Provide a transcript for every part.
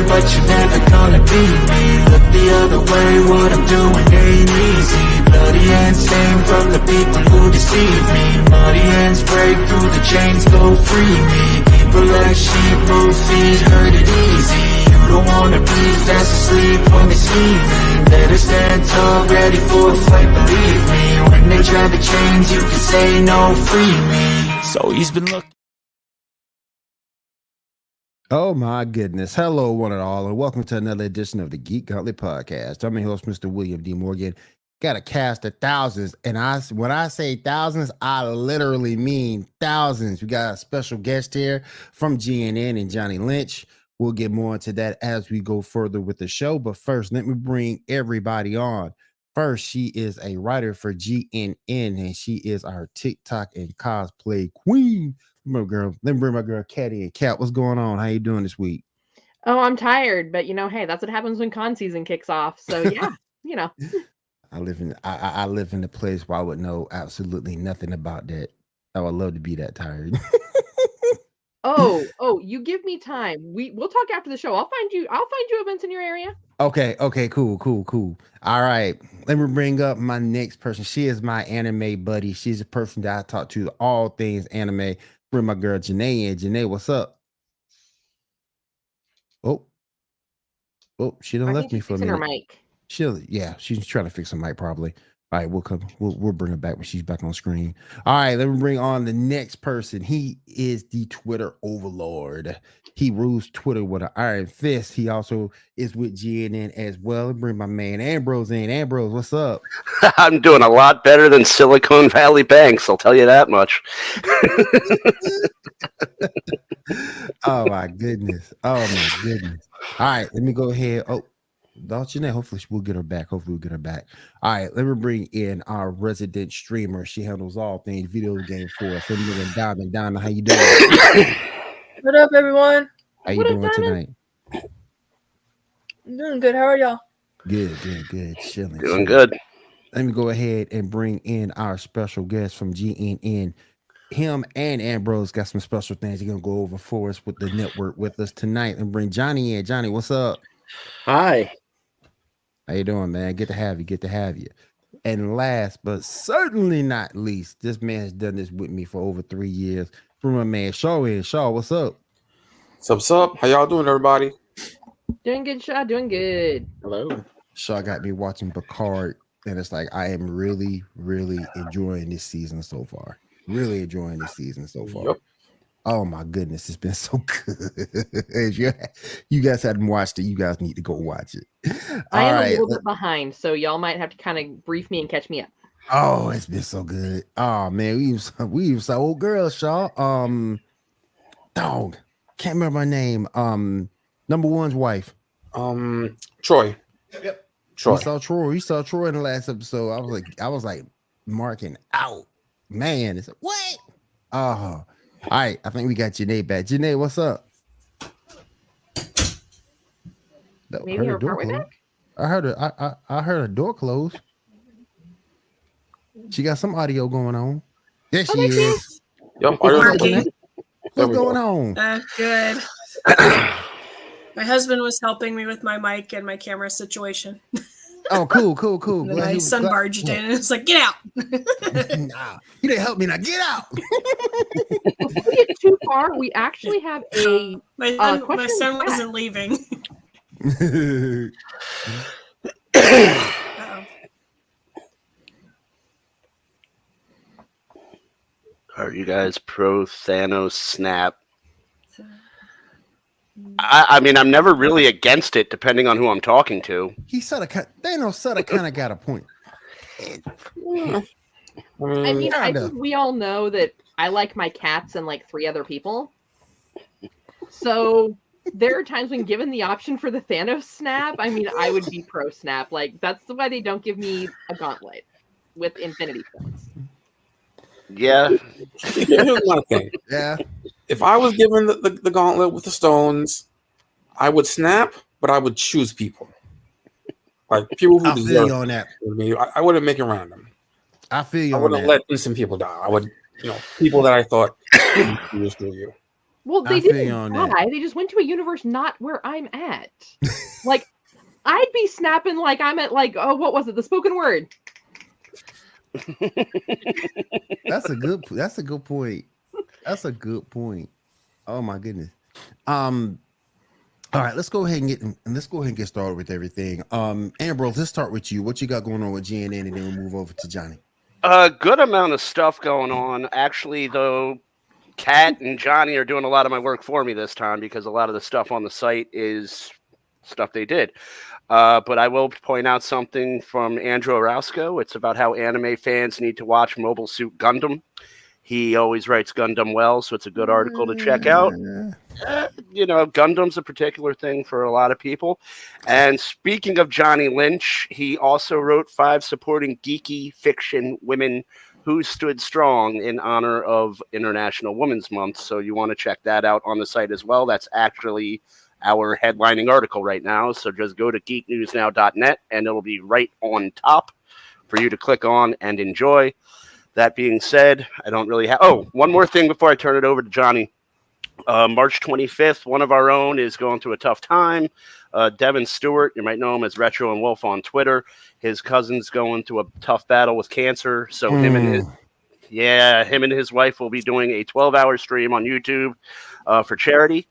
but you're never gonna be me. Look the other way, what I'm doing ain't easy. Bloody hands stained from the people who deceive me. Muddy hands break through the chains, go free me. People like sheep, move feet, hurt it easy. You don't wanna be fast asleep when they see me. Better stand tall, ready for a fight, believe me. When they try to change, you can say no, free me. So he's been looking. Oh my goodness. Hello, one and all, and welcome to another edition of the Geek Gauntlet podcast. I'm your host, Mr. William D. Morgan. Got a cast of thousands, and when I say thousands, I literally mean thousands. We got a special guest here from GNN and Johnny Lynch. We'll get more into that as we go further with the show, but first, let me bring everybody on. First, she is a writer for GNN, and she is our TikTok and cosplay queen. My girl, let me bring my girl Caddy and Cat. What's going on? How you doing this week? Oh, I'm tired, but hey, that's what happens when con season kicks off. So yeah, I live in a place where I would know absolutely nothing about that. I would love to be that tired. Oh, you give me time. We'll talk after the show. I'll find you events in your area. Okay, cool. All right, let me bring up my next person. She is my anime buddy. She's a person that I talk to all things anime. Bring my girl Janae in. Janae, what's up? Oh, she done left me for a minute. Her mic. She's trying to fix her mic probably. All right, we'll bring her back when she's back on screen. All right, let me bring on the next person. He is the Twitter overlord. He rules Twitter with an iron fist. He also is with GNN as well. Let me bring my man Ambrose in. Ambrose, what's up? I'm doing a lot better than Silicon Valley banks, I'll tell you that much. Oh my goodness. All right, let me go ahead. Hopefully we'll get her back. All right, let me bring in our resident streamer. She handles all things video game for us. Let me bring Diamond. Diamond, how you doing? What up, everyone? How you doing tonight? I'm doing good. How are y'all? Good. Chilling. Doing good. Let me go ahead and bring in our special guest from GNN. Him and Ambrose got some special things they're gonna go over for us with the network with us tonight. And bring Johnny in. Johnny, what's up? Hi. How you doing, man? Good to have you. And last but certainly not least, this man has done this with me for over 3 years. From my man Shaw in. Shaw, what's up? What's up? How y'all doing, everybody? Doing good, Shaw. Doing good. Hello. Shaw got me watching Picard, and it's like I am really, really enjoying this season so far. Yep. Oh my goodness, it's been so good. If you guys haven't watched it, you guys need to go watch it. I am a little bit behind, so y'all might have to kind of brief me and catch me up. Oh, it's been so good. Oh man, we even saw old girl, Shaw. Dog, can't remember her name. Number one's wife. Troy. Yep. Troy. We saw Troy in the last episode. I was like marking out. Man, it's like, what? All right, I think we got Janae back. Janae, what's up? Maybe her door back? I heard her door close. She got some audio going on. There she is. Yep. What's going on? Good. My husband was helping me with my mic and my camera situation. Oh, cool. And then my son barged in and it's like, get out. Nah, you didn't help me now. Get out. Before we get too far, we actually have a my son wasn't leaving. Are you guys pro Thanos snap? I mean, I'm never really against it, depending on who I'm talking to. Thanos kind of got a point. I mean, I think we all know that I like my cats and like 3 other people. So there are times when given the option for the Thanos snap, I mean, I would be pro snap. Like, that's why they don't give me a gauntlet with infinity points. Yeah. Here's one thing. Yeah. If I was given the gauntlet with the stones, I would snap, but I would choose people. Like people who deserve on that. I wouldn't make it random. I feel you. I wouldn't let innocent people die. I would, people that I thought would screw you. Well, I they feel didn't you on die. that. They just went to a universe not where I'm at. Like, I'd be snapping like I'm at like, oh, what was it? The spoken word. That's a good point. That's a good point. Oh my goodness. All right, let's go ahead and get started with everything. Ambrose, let's start with you. What you got going on with GNN, and then we'll move over to Johnny. A good amount of stuff going on. Actually, though, Kat and Johnny are doing a lot of my work for me this time because a lot of the stuff on the site is stuff they did. But I will point out something from Andrew Orozco. It's about how anime fans need to watch Mobile Suit Gundam. He always writes Gundam well, so it's a good article to check out. Gundam's a particular thing for a lot of people. And speaking of Johnny Lynch, he also wrote 5 supporting geeky fiction women who stood strong in honor of International Women's Month. So you want to check that out on the site as well. That's actually our headlining article right now. So just go to geeknewsnow.net and it'll be right on top for you to click on and enjoy. That being said, I don't really have... Oh, one more thing before I turn it over to Johnny. March 25th, one of our own is going through a tough time. Devin Stewart, you might know him as Retro and Wolf on Twitter. His cousin's going through a tough battle with cancer. So him and his wife will be doing a 12-hour stream on YouTube for charity.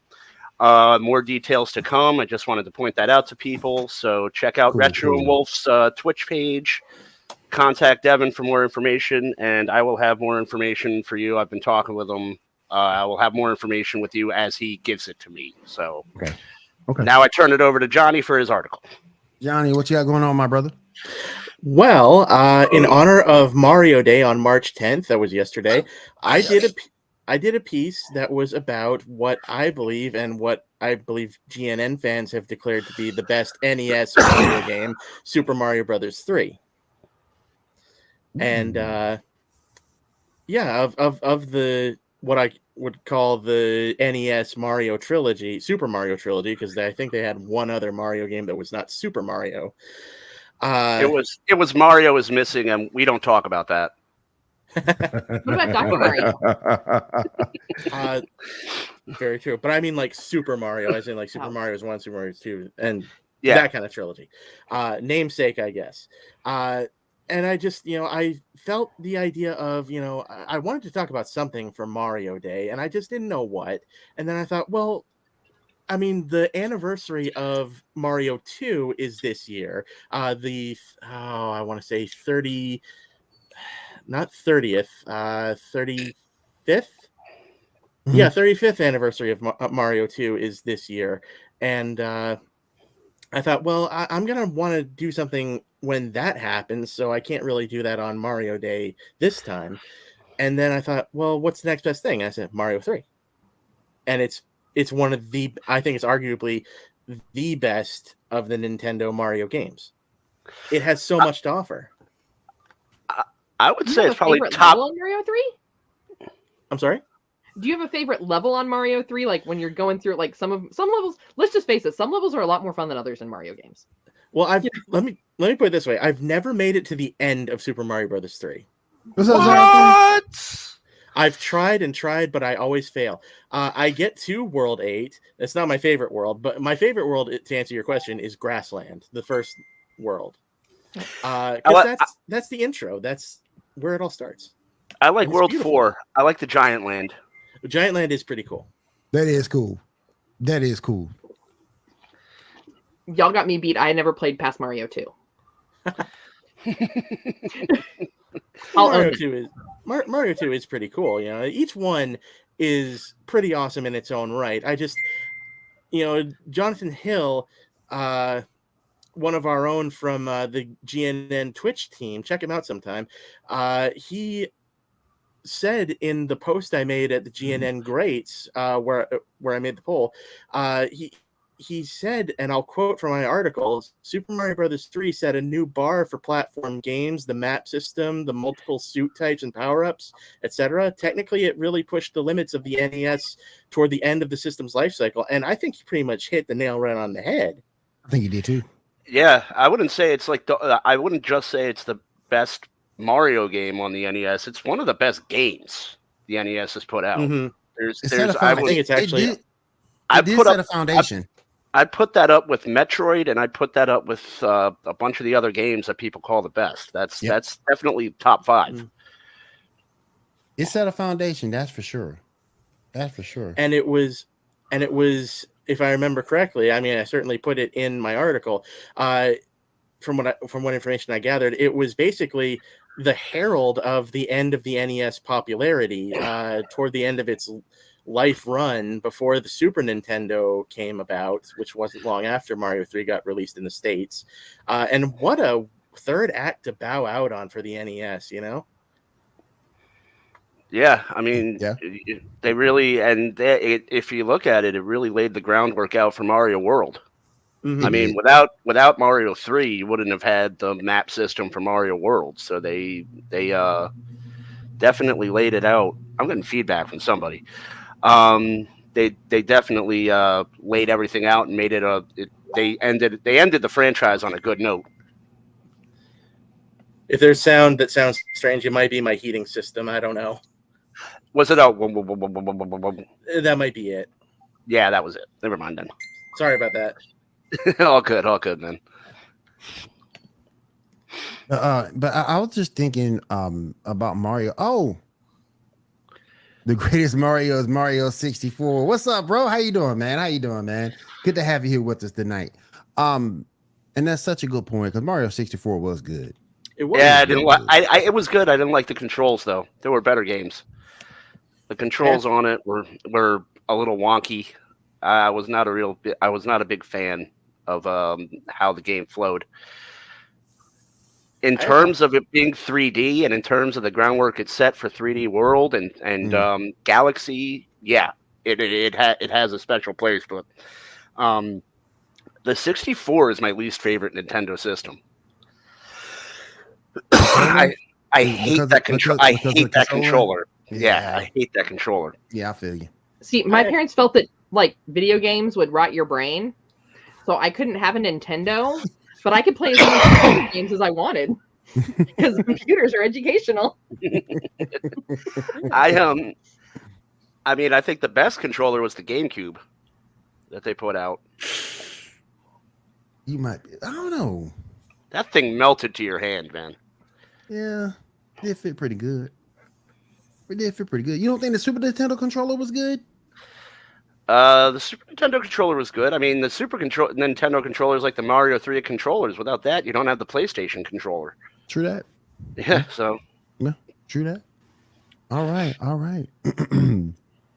More details to come. I just wanted to point that out to people. So check out Retro and Wolf's Twitch page. Contact Devin for more information, and I will have more information for you. I've been talking with him. I will have more information with you as he gives it to me. So okay. Now I turn it over to Johnny for his article. Johnny, what you got going on, my brother? Well, in honor of Mario Day on March 10th, that was yesterday, I did a piece that was about what I believe and what I believe GNN fans have declared to be the best NES Mario game, Super Mario Brothers 3. And of the what I would call the NES Mario trilogy, Super Mario trilogy, because I think they had one other Mario game that was not Super Mario. It was Mario is missing, and we don't talk about that. What about Dr. Mario? Very true, but I mean like Super Mario, as in like Super Mario 1, Super Mario 2, and that kind of trilogy. Namesake, I guess. And I just, I felt the idea of, I wanted to talk about something for Mario Day, and I just didn't know what. And then I thought, well, I mean, the anniversary of Mario 2 is this year. I want to say 30, not 30th, 35th? Mm-hmm. Yeah, 35th anniversary of Mario 2 is this year. And I thought, well, I'm going to want to do something when that happens, so I can't really do that on Mario Day this time. And then I thought, well, what's the next best thing? I said Mario 3. And it's one of I think it's arguably the best of the Nintendo Mario games. It has so much to offer. I would say it's probably top on Mario 3? I'm sorry? Do you have a favorite level on Mario 3? Like when you're going through like some levels, let's just face it, some levels are a lot more fun than others in Mario games. Well, let me put it this way. I've never made it to the end of Super Mario Brothers 3. What? I've tried and tried, but I always fail. I get to World 8. That's not my favorite world, but my favorite world, to answer your question, is Grassland, the first world. That's the intro. That's where it all starts. I like World beautiful. 4. I like the Giant Land. Giant Land is pretty cool. That is cool. Y'all got me beat. I never played past Mario 2. Mario 2 is pretty cool. Each one is pretty awesome in its own right. I just, Jonathan Hill, one of our own from the GNN Twitch team, check him out sometime. He said in the post I made at the GNN Greats, where I made the poll, he said, and I'll quote from my article, Super Mario Brothers 3 set a new bar for platform games, the map system, the multiple suit types and power-ups, etc. Technically, it really pushed the limits of the NES toward the end of the system's life cycle, and I think he pretty much hit the nail right on the head. I think he did too. Yeah, I wouldn't say it's like I wouldn't just say it's the best Mario game on the NES. It's one of the best games the NES has put out. Mm-hmm. I think it's actually. I did put set up a foundation. I'd put that up with Metroid, and I'd put that up with a bunch of the other games that people call the best. That's definitely top 5. It set a foundation, that's for sure. That's for sure. And it was, if I remember correctly, I mean, I certainly put it in my article. From what information I gathered, it was basically the herald of the end of the NES popularity toward the end of its life run before the Super Nintendo came about, which wasn't long after Mario 3 got released in the States. And what a third act to bow out on for the NES, you know? Yeah, I mean, they really, and if you look at it, it really laid the groundwork out for Mario World. I mean, without Mario 3, you wouldn't have had the map system for Mario World. So they definitely laid it out. I'm getting feedback from somebody. They definitely laid everything out and made it they ended the franchise on a good note. If there's sound that sounds strange, it might be my heating system. I don't know. Was it out? That might be it. Yeah, that was it. Never mind then. Sorry about that. all good, man. But I was just thinking about Mario. Oh, the greatest Mario is Mario 64. What's up, bro? How you doing, man? Good to have you here with us tonight. And that's such a good point because Mario 64 was good. It was. Yeah, it was good. I didn't like the controls though. There were better games. The controls on it were a little wonky. I was not a big fan of how the game flowed. In terms of it being 3D and in terms of the groundwork it's set for 3D World and Galaxy, yeah, it has a special place. But the 64 is my least favorite Nintendo system. I hate that control. I hate that controller. Yeah, I hate that controller. Yeah, I feel you. See, my parents felt that like video games would rot your brain, so I couldn't have a Nintendo, but I could play as many games as I wanted because computers are educational. I mean, I think the best controller was the GameCube that they put out. You might be. I don't know. That thing melted to your hand, man. Yeah, it fit pretty good. It did fit pretty good. You don't think the Super Nintendo controller was good? The Super Nintendo controller was good. I mean, the Nintendo controller is like the Mario 3 controllers. Without that, you don't have the PlayStation controller. True that. Yeah, so. Yeah, true that. All right.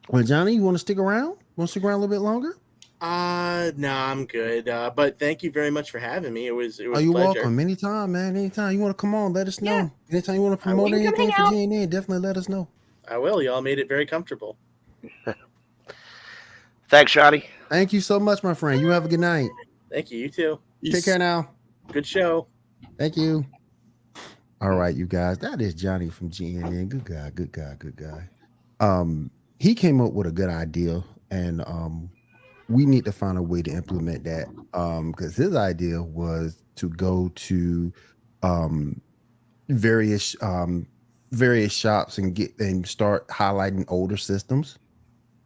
Well, Johnny, you want to stick around? Want to stick around a little bit longer? No, I'm good. But thank you very much for having me. It was you're a pleasure. welcome. Anytime, man. Anytime you want to come on, let us know. Yeah. Anytime you want to promote anything for GNN, definitely let us know. I will. Y'all made it very comfortable. Thanks, Johnny. Thank you so much, my friend. You have a good night. Thank you. You too. Take care now. Good show. Thank you. All right, you guys. That is Johnny from GNN. Good guy. He came up with a good idea, and we need to find a way to implement that. Because his idea was to go to various shops and start highlighting older systems.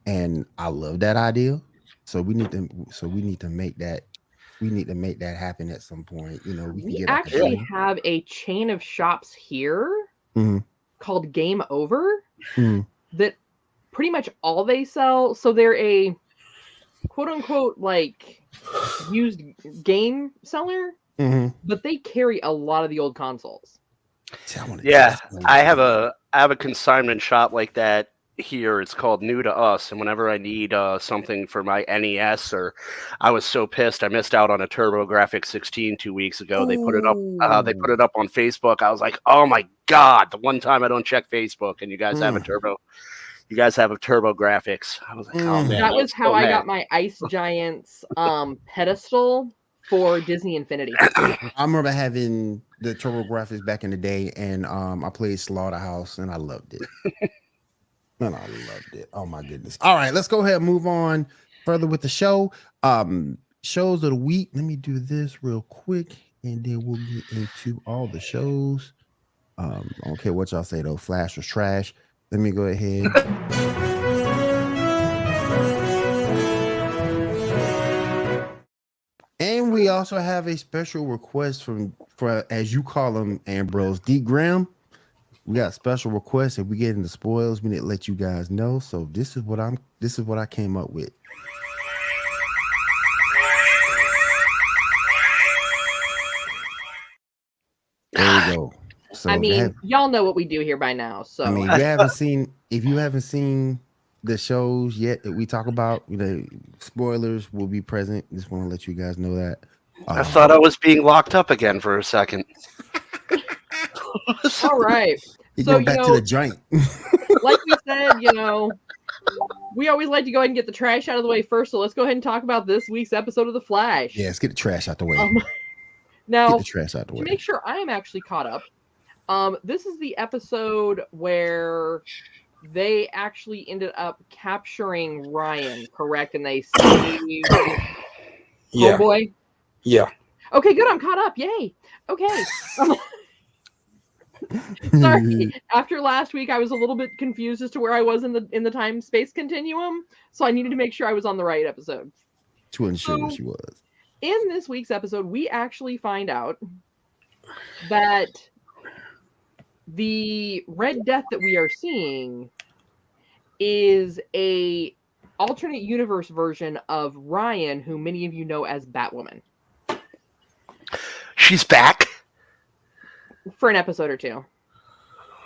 And I love that idea. So we need to make that happen at some point. You know, we actually have a chain of shops here called Game Over that pretty much all they sell. So they're a quote unquote like used game seller, but they carry a lot of the old consoles. Yeah, I have a consignment shop like that here. It's called New to Us, and whenever I need something for my NES, or I was so pissed I missed out on a TurboGrafx 16 2 weeks ago. They put it up on Facebook. I was like, oh my god, the one time I don't check Facebook and you guys have a TurboGrafx. I was like, oh man. That was how I got my Ice Giants pedestal for Disney Infinity. I remember having the TurboGrafx back in the day, and I played Slaughterhouse and I loved it. And I loved it. Oh my goodness. All right, let's go ahead and move on further with the show. Shows of the week. Let me do this real quick, and then we'll get into all the shows. I don't care what y'all say though. Flash was trash. Let me go ahead. we also have a special request for as you call them, Ambrose D. Graham. We got special requests. If we get into spoils, we need to let you guys know. So this is what I came up with. There we go. So I mean, y'all know what we do here by now. So I mean, if you haven't seen the shows yet that we talk about, spoilers will be present. Just want to let you guys know that. I thought I was being locked up again for a second. All right. You go back to the joint. Like we said, we always like to go ahead and get the trash out of the way first. So let's go ahead and talk about this week's episode of The Flash. Yeah, let's get the trash out the way. Now, get the trash out the way. To make sure I am actually caught up, this is the episode where they actually ended up capturing Ryan, correct? And they saved Homeboy? Yeah. Okay, good. I'm caught up. Yay. Okay. Sorry. After last week, I was a little bit confused as to where I was in the time-space continuum, so I needed to make sure I was on the right episode. To ensure she was. In this week's episode, we actually find out that the Red Death that we are seeing is a alternate universe version of Ryan, who many of you know as Batwoman. She's back for an episode or two.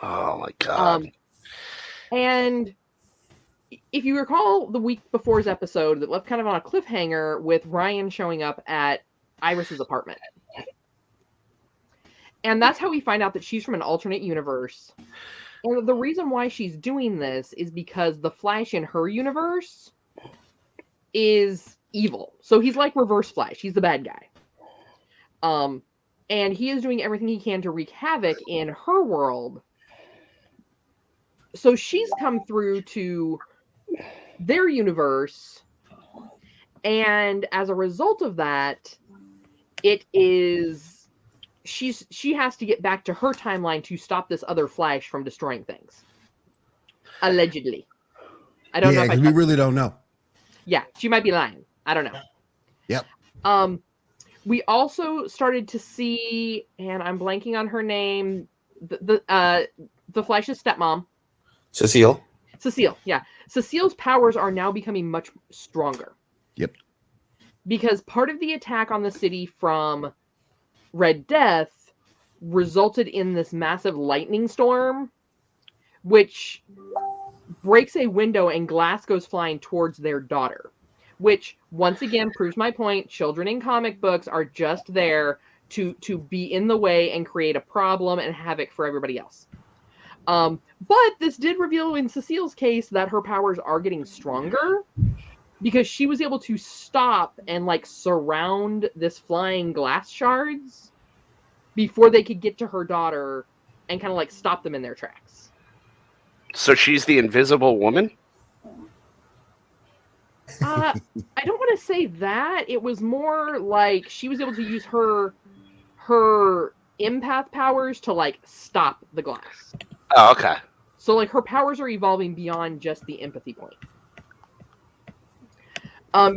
Oh my god. And if you recall the week before's episode that left kind of on a cliffhanger with Ryan showing up at Iris's apartment. And that's how we find out that she's from an alternate universe. And the reason why she's doing this is because the Flash in her universe is evil. So he's like Reverse Flash. He's the bad guy. And he is doing everything he can to wreak havoc in her world. So she's come through to their universe. And as a result of that, she has to get back to her timeline to stop this other Flash from destroying things. Allegedly. I don't know if we really don't know. Yeah, she might be lying. I don't know. Yep. We also started to see, and I'm blanking on her name, the Flash's stepmom. Cecile, yeah. Cecile's powers are now becoming much stronger. Yep. Because part of the attack on the city from Red Death resulted in this massive lightning storm, which breaks a window and glass goes flying towards their daughter. Which, once again, proves my point. Children in comic books are just there to be in the way and create a problem and havoc for everybody else. But this did reveal in Cecile's case that her powers are getting stronger because she was able to stop and surround this flying glass shards before they could get to her daughter and kind of stop them in their tracks. So she's the Invisible Woman? I don't want to say that. It was more like she was able to use her empath powers to stop the glass. Oh, okay. So her powers are evolving beyond just the empathy point.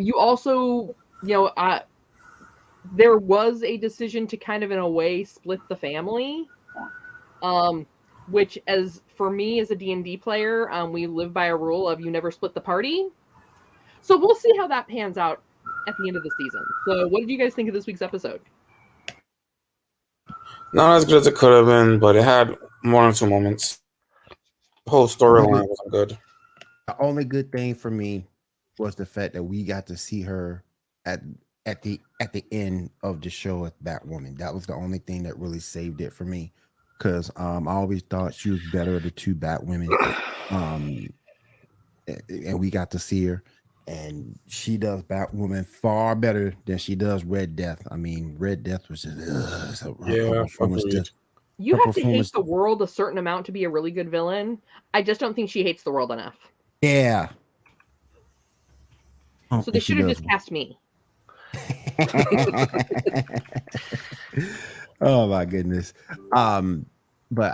You also, there was a decision to kind of in a way split the family, which for me as a D&D player, we live by a rule of you never split the party. So we'll see how that pans out at the end of the season. So what did you guys think of this week's episode? Not as good as it could have been, but it had more than 2 moments. The whole storyline wasn't good. The only good thing for me was the fact that we got to see her at the end of the show as Batwoman. That was the only thing that really saved it for me, because I always thought she was better of the two Batwomen, and we got to see her. And she does Batwoman far better than she does Red Death. I mean, Red Death was just you have to hate the world a certain amount to be a really good villain. I just don't think she hates the world enough. Yeah. So they should have just cast me. Oh my goodness. But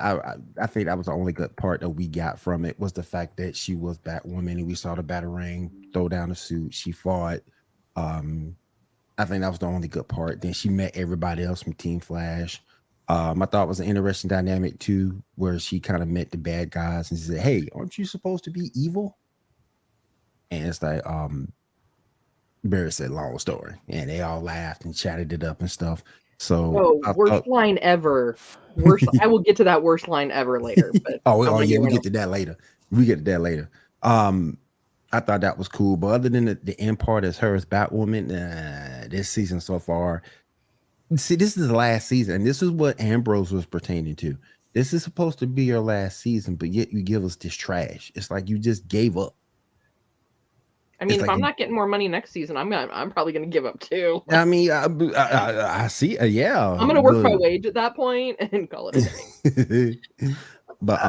I think that was the only good part that we got from it was the fact that she was Batwoman and we saw the Batarang throw down the suit. She fought. I think that was the only good part. Then she met everybody else from Team Flash. I thought it was an interesting dynamic too, where she kind of met the bad guys and said, "Hey, aren't you supposed to be evil?" And it's like, Barry said, "Long story," and they all laughed and chatted it up and stuff. So, worst line ever. Worst. I will get to that worst line ever later. But oh yeah, we get to that later. I thought that was cool, but other than the end part as her as Batwoman, this season so far. See, this is the last season, and this is what Ambrose was pertaining to. This is supposed to be your last season, but yet you give us this trash. It's like you just gave up. I mean, if I'm not getting more money next season, I'm probably going to give up too. I mean, I see. Yeah, I'm going to work my wage at that point and call it a day. But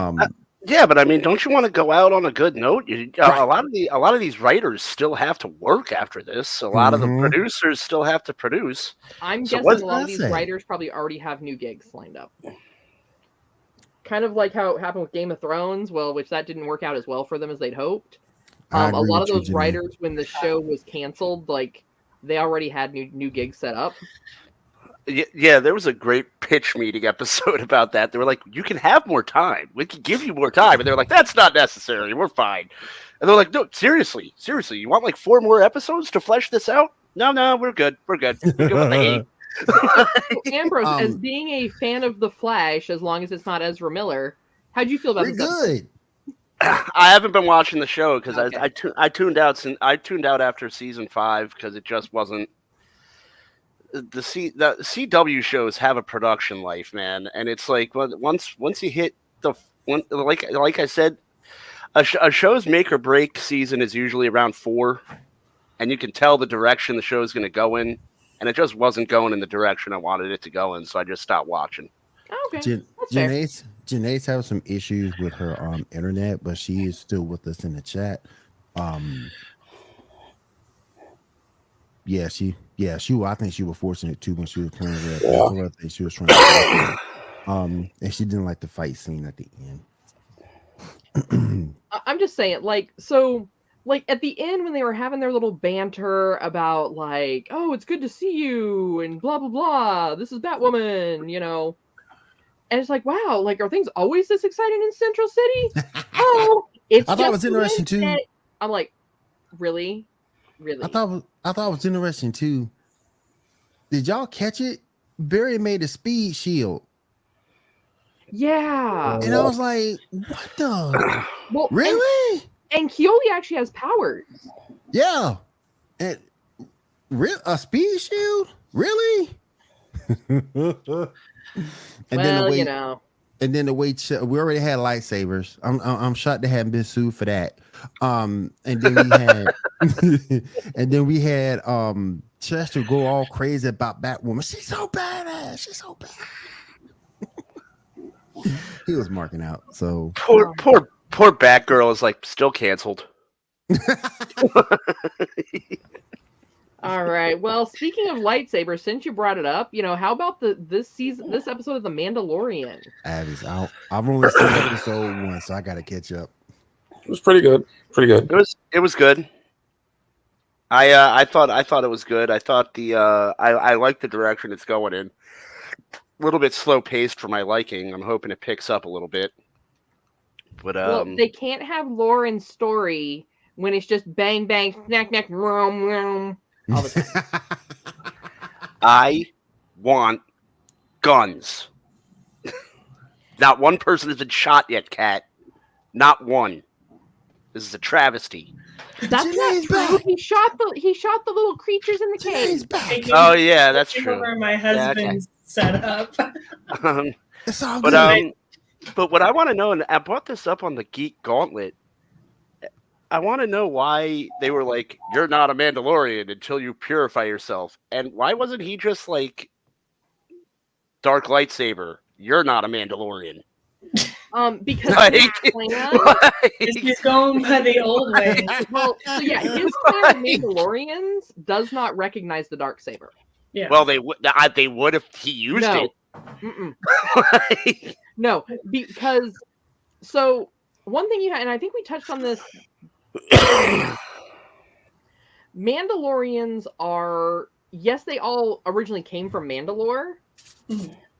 yeah, but I mean, don't you want to go out on a good note? A lot of these writers still have to work after this. A lot of the producers still have to produce. I'm guessing a lot of these writers probably already have new gigs lined up. Kind of like how it happened with Game of Thrones, which that didn't work out as well for them as they'd hoped. A lot of those writers, when the show was canceled, like they already had new gigs set up. Yeah, there was a great pitch meeting episode about that. They were like, "You can have more time. We can give you more time." And they're like, "That's not necessary. We're fine." And they're like, "No, seriously, you want like 4 more episodes to flesh this out?" No, we're good. We're good with the 8. Ambrose, as being a fan of The Flash, as long as it's not Ezra Miller, how'd you feel about this? Good. I haven't been watching the show because I tuned out after season 5 because it just wasn't. The CW shows have a production life, man, and it's like once you hit like I said, a show's make or break season is usually around 4, and you can tell the direction the show is going to go in, and it just wasn't going in the direction I wanted it to go in, so I just stopped watching. Okay, Janae's having some issues with her internet, but she is still with us in the chat. I think she was forcing it too when she was playing Red. I think she was trying to and she didn't like the fight scene at the end. I'm just saying, like at the end when they were having their little banter about like, "Oh, it's good to see you," and blah blah blah. This is Batwoman, you know. And it's like, wow, like are things always this exciting in Central City? Oh, it's. I thought it was interesting too. I'm like, really? I thought it was interesting too. Did y'all catch it? Barry made a speed shield. Yeah. And I was like, what the? Well, really? And Keoli actually has powers. Yeah. And a speed shield? Really? And then the way we already had lightsabers. I'm shocked they hadn't been sued for that. And then we had Chester go all crazy about Batwoman. She's so badass. She's so bad. He was marking out. So poor Batgirl is like still canceled. All right. Well, speaking of lightsabers, since you brought it up, how about this episode of The Mandalorian? I've only seen episode 1, so I got to catch up. It was pretty good. It was good. I thought it was good. I thought I like the direction it's going in. A little bit slow paced for my liking. I'm hoping it picks up a little bit. But they can't have lore and story when it's just bang bang snack snack vroom, vroom, all the time. I want guns. Not one person has been shot yet, Kat. Not one. This is a travesty. That's not true. He shot the little creatures in the cave. Oh yeah, that's true. Over my husband's setup. It's all good. But what I want to know, and I brought this up on the Geek Gauntlet, I want to know why they were like, "You're not a Mandalorian until you purify yourself," and why wasn't he just like, "Dark lightsaber, you're not a Mandalorian." Because he's going by the old way. Well, so yeah, his clan of Mandalorians does not recognize the dark saber. Yeah. Well, they would if he used it. No, because so one thing and I think we touched on this. Mandalorians are, yes, they all originally came from Mandalore,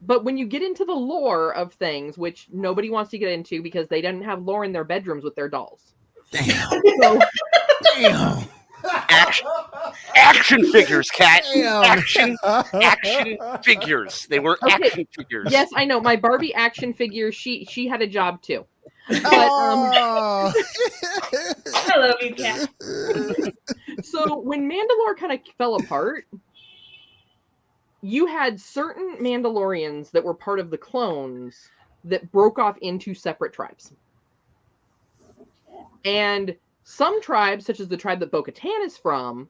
but when you get into the lore of things, which nobody wants to get into because they didn't have lore in their bedrooms with their dolls. Damn. So, Damn. Action figures, Cat. Damn. Action figures. They were Okay. action figures. yes, I know. My Barbie action figure, she had a job too. But, Oh. I love you, Cat. so when Mandalore kind of fell apart, you had certain Mandalorians that were part of the clones that broke off into separate tribes. And some tribes, such as the tribe that Bo-Katan is from,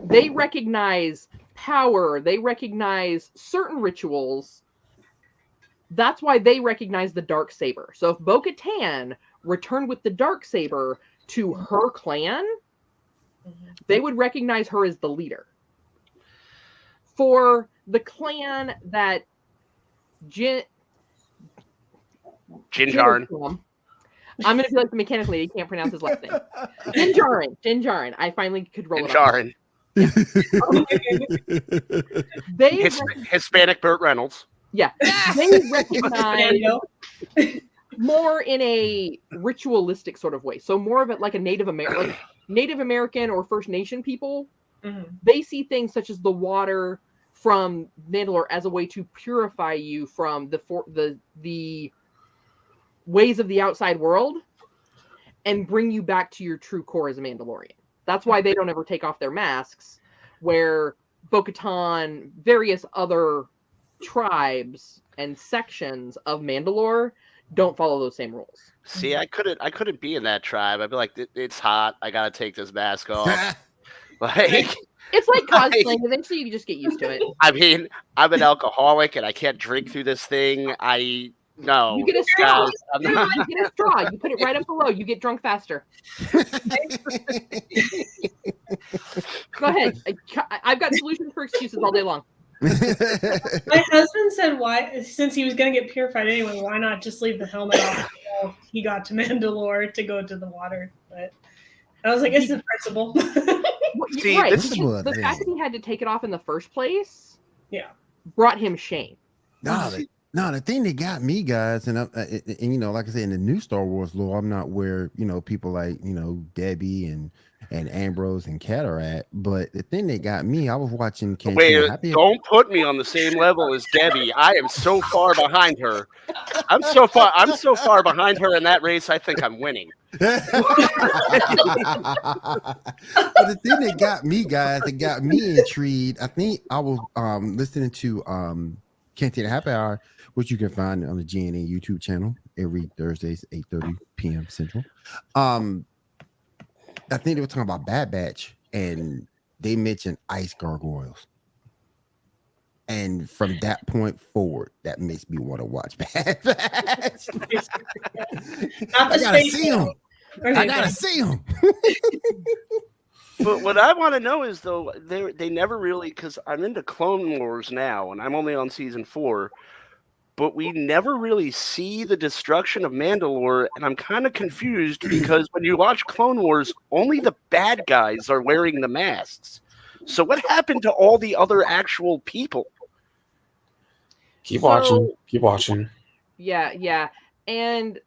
they recognize power, they recognize certain rituals. That's why they recognize the dark saber. So if Bo-Katan returned with the dark saber to her clan, they would recognize her as the leader. For the clan that Din Djarin. I'm going to be like the mechanic lady. Can't pronounce his last name. Din Djarin. I finally could roll Din it off. Djarin. They Hispanic Burt Reynolds. Yeah, they recognize more in a ritualistic sort of way. So more of it like a Native American or First Nation people. They see things such as the water from Mandalore as a way to purify you from the ways of the outside world and bring you back to your true core as a Mandalorian. That's why they don't ever take off their masks, where Bo-Katan, various other tribes and sections of Mandalore don't follow those same rules. See, I couldn't be in that tribe. I'd be like, it's hot. I gotta take this mask off. Like, it's like cosplaying. Eventually, you just get used to it. I mean, I'm an alcoholic and I can't drink through this thing. No. You get a straw. You get a straw. You put it right up below. You get drunk faster. Go ahead. I've got solutions for excuses all day long. My husband said, why, since he was going to get purified anyway, why not just leave the helmet off until he got to Mandalore to go to the water? But I was like, it's the principle. See, right. the fact that he had to take it off in the first place brought him shame. No, the thing that got me, guys, and you know, like I said, in the new Star Wars lore, I'm not where, you know, people like, you know, Debbie and Ambrose and Kat are at, but the thing that got me, I was watching don't put me on the same level as Debbie. I am so far behind her. I'm so far behind her in that race, I think I'm winning. But the thing that got me, guys, that got me intrigued, I think I was listening to Can't Take the Happy Hour, which you can find on the GNA YouTube channel every Thursdays, 8:30 p.m. Central. I think they were talking about Bad Batch, and they mentioned ice gargoyles. And from that point forward, that makes me want to watch Bad Batch. I gotta see them. I gotta see them. But what I want to know is, though, they never really, because I'm into Clone Wars now, and I'm only on season 4, but we never really see the destruction of Mandalore, and I'm kind of confused because when you watch Clone Wars, only the bad guys are wearing the masks. So what happened to all the other actual people? Keep watching. Yeah. And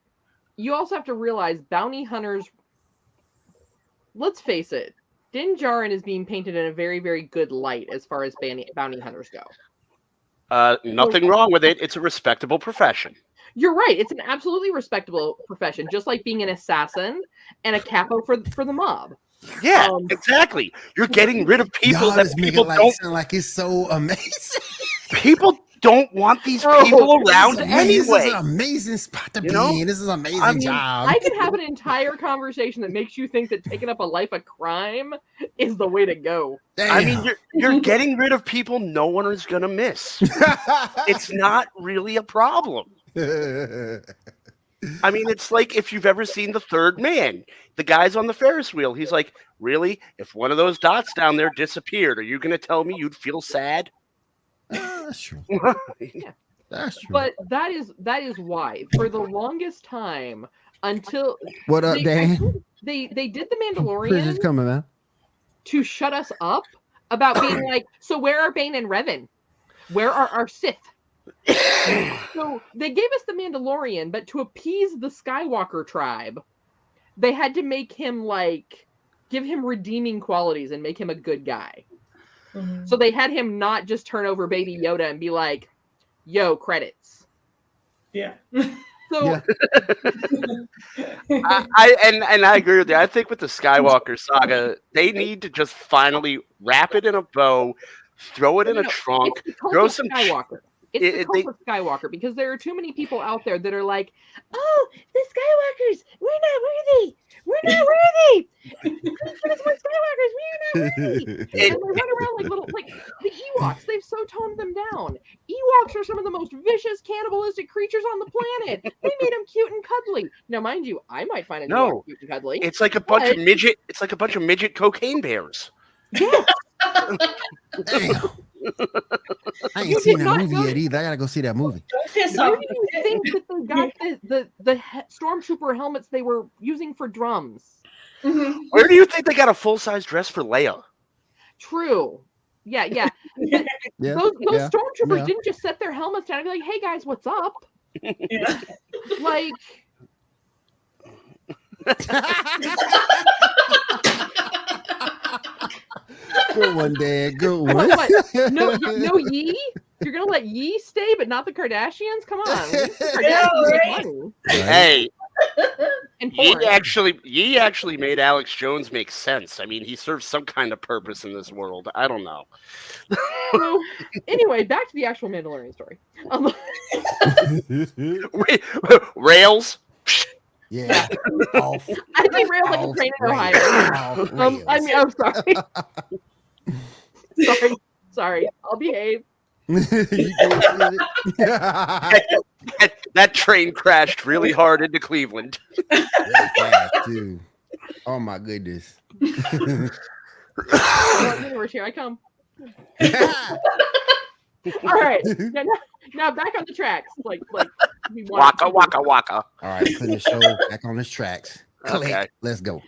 you also have to realize bounty hunters, let's face it, Din Djarin is being painted in a very, very good light as far as bounty hunters go. Nothing wrong with it. It's a respectable profession. You're right. It's an absolutely respectable profession, just like being an assassin and a capo for the mob. Yeah, exactly. You're getting rid of people that people don't sound like it's so amazing. People don't want these people around anyway. This is an amazing spot to be in. This is an amazing job. I could have an entire conversation that makes you think that taking up a life of crime is the way to go. Damn. I mean, you're getting rid of people no one is gonna miss. It's not really a problem. I mean, it's like if you've ever seen The Third Man, the guy's on the Ferris wheel. He's like, really? If one of those dots down there disappeared, are you going to tell me you'd feel sad? That's true. Yeah. That's true. But that is why, for the longest time, until what up, Dan? They did the Prison's Mandalorian coming, man. to shut us up about being like, so where are Bane and Revan? Where are our Sith? So they gave us the Mandalorian, but to appease the Skywalker tribe, they had to make him like give him redeeming qualities and make him a good guy. Mhm. So they had him not just turn over Baby Yoda and be like, "Yo, credits." Yeah. So Yeah. I agree with you. I think with the Skywalker saga, they need to just finally wrap it in a bow, throw it in a trunk, it's the cult throw of some Skywalker. It's the cult of Skywalker because there are too many people out there that are like, "Oh, the Skywalkers, we're not worthy. We're not worthy. Please put us more Skywalkers. We're not worthy." And they run around like little, like the Ewoks. They've so toned them down. Ewoks are some of the most vicious, cannibalistic creatures on the planet. They made them cute and cuddly. Now, mind you, I might find an Ewok cute and cuddly. It's like a bunch of midget. It's like a bunch of midget cocaine bears. Yes. Damn. I ain't seen that movie yet either. I gotta go see that movie. Don't piss Where off. do you think that they got the stormtrooper helmets they were using for drums? Mhm. Where do you think they got a full size dress for Leia? True. Yeah. Yeah, Those yeah, stormtroopers yeah. didn't just set their helmets down and be like, "Hey guys, what's up?" Yeah. Like, Good one, Dad. Good one. what? No Yee? You're gonna let Yee stay, but not the Kardashians? Come on. Leave the Kardashians make right? money Hey, and Ye porn. actually made Alex Jones make sense. I mean, he serves some kind of purpose in this world. I don't know. So, anyway, back to the actual Mandalorian story. Wait, rails. Yeah. Off. I derailed like a train in Ohio. I mean, I'm sorry. sorry. I'll behave. That train crashed really hard into Cleveland. Very fast, too. Oh my goodness. Universe, here I come. All right. Now back on the tracks. Like we want Waka waka waka. All right, putting the show back on its tracks. Click. Okay. Let's go.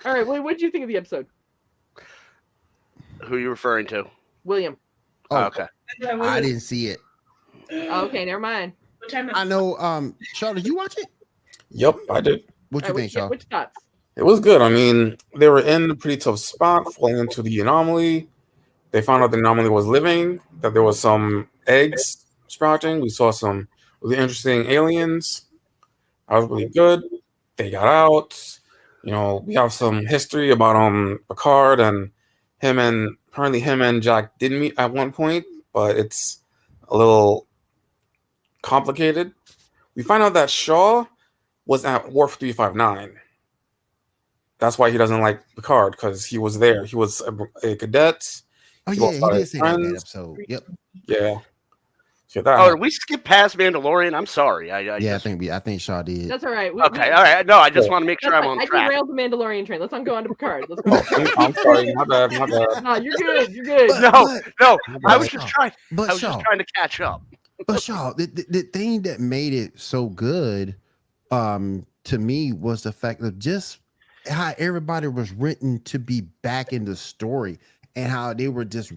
All right. What did you think of the episode, Who are you referring to? William? Oh, Okay. I didn't see it. Okay, never mind. What time I know. Shaw, did you watch it? Yep, I did. What you All right, think, Shaw? which thoughts? It was good. I mean, they were in a pretty tough spot, falling into the anomaly. They found out the anomaly was living, that there was some eggs sprouting. We saw some really interesting aliens. That was really good. They got out. You know, we have some history about Picard and apparently him and Jack did meet at one point, but it's a little complicated. We find out that Shaw was at Wharf 359. That's why he doesn't like Picard, because he was there. He was a cadet. Oh He yeah, lost he all did his say that in that friends. episode. Yep. Yeah. So that Oh, did we skip past Mandalorian? I'm sorry. Yeah, just, I think Shaw did. That's all right. Okay, all right. No, I just want to make sure That's I'm fine. on I track. derailed the Mandalorian train. Let's not go on to Picard. Let's go. I'm sorry. My bad. No, you're good. You're good. No, I But was just trying. But I was Shaw, just trying to catch up. But Shaw, the thing that made it so good, to me, was the fact of just how everybody was written to be back in the story and how they were just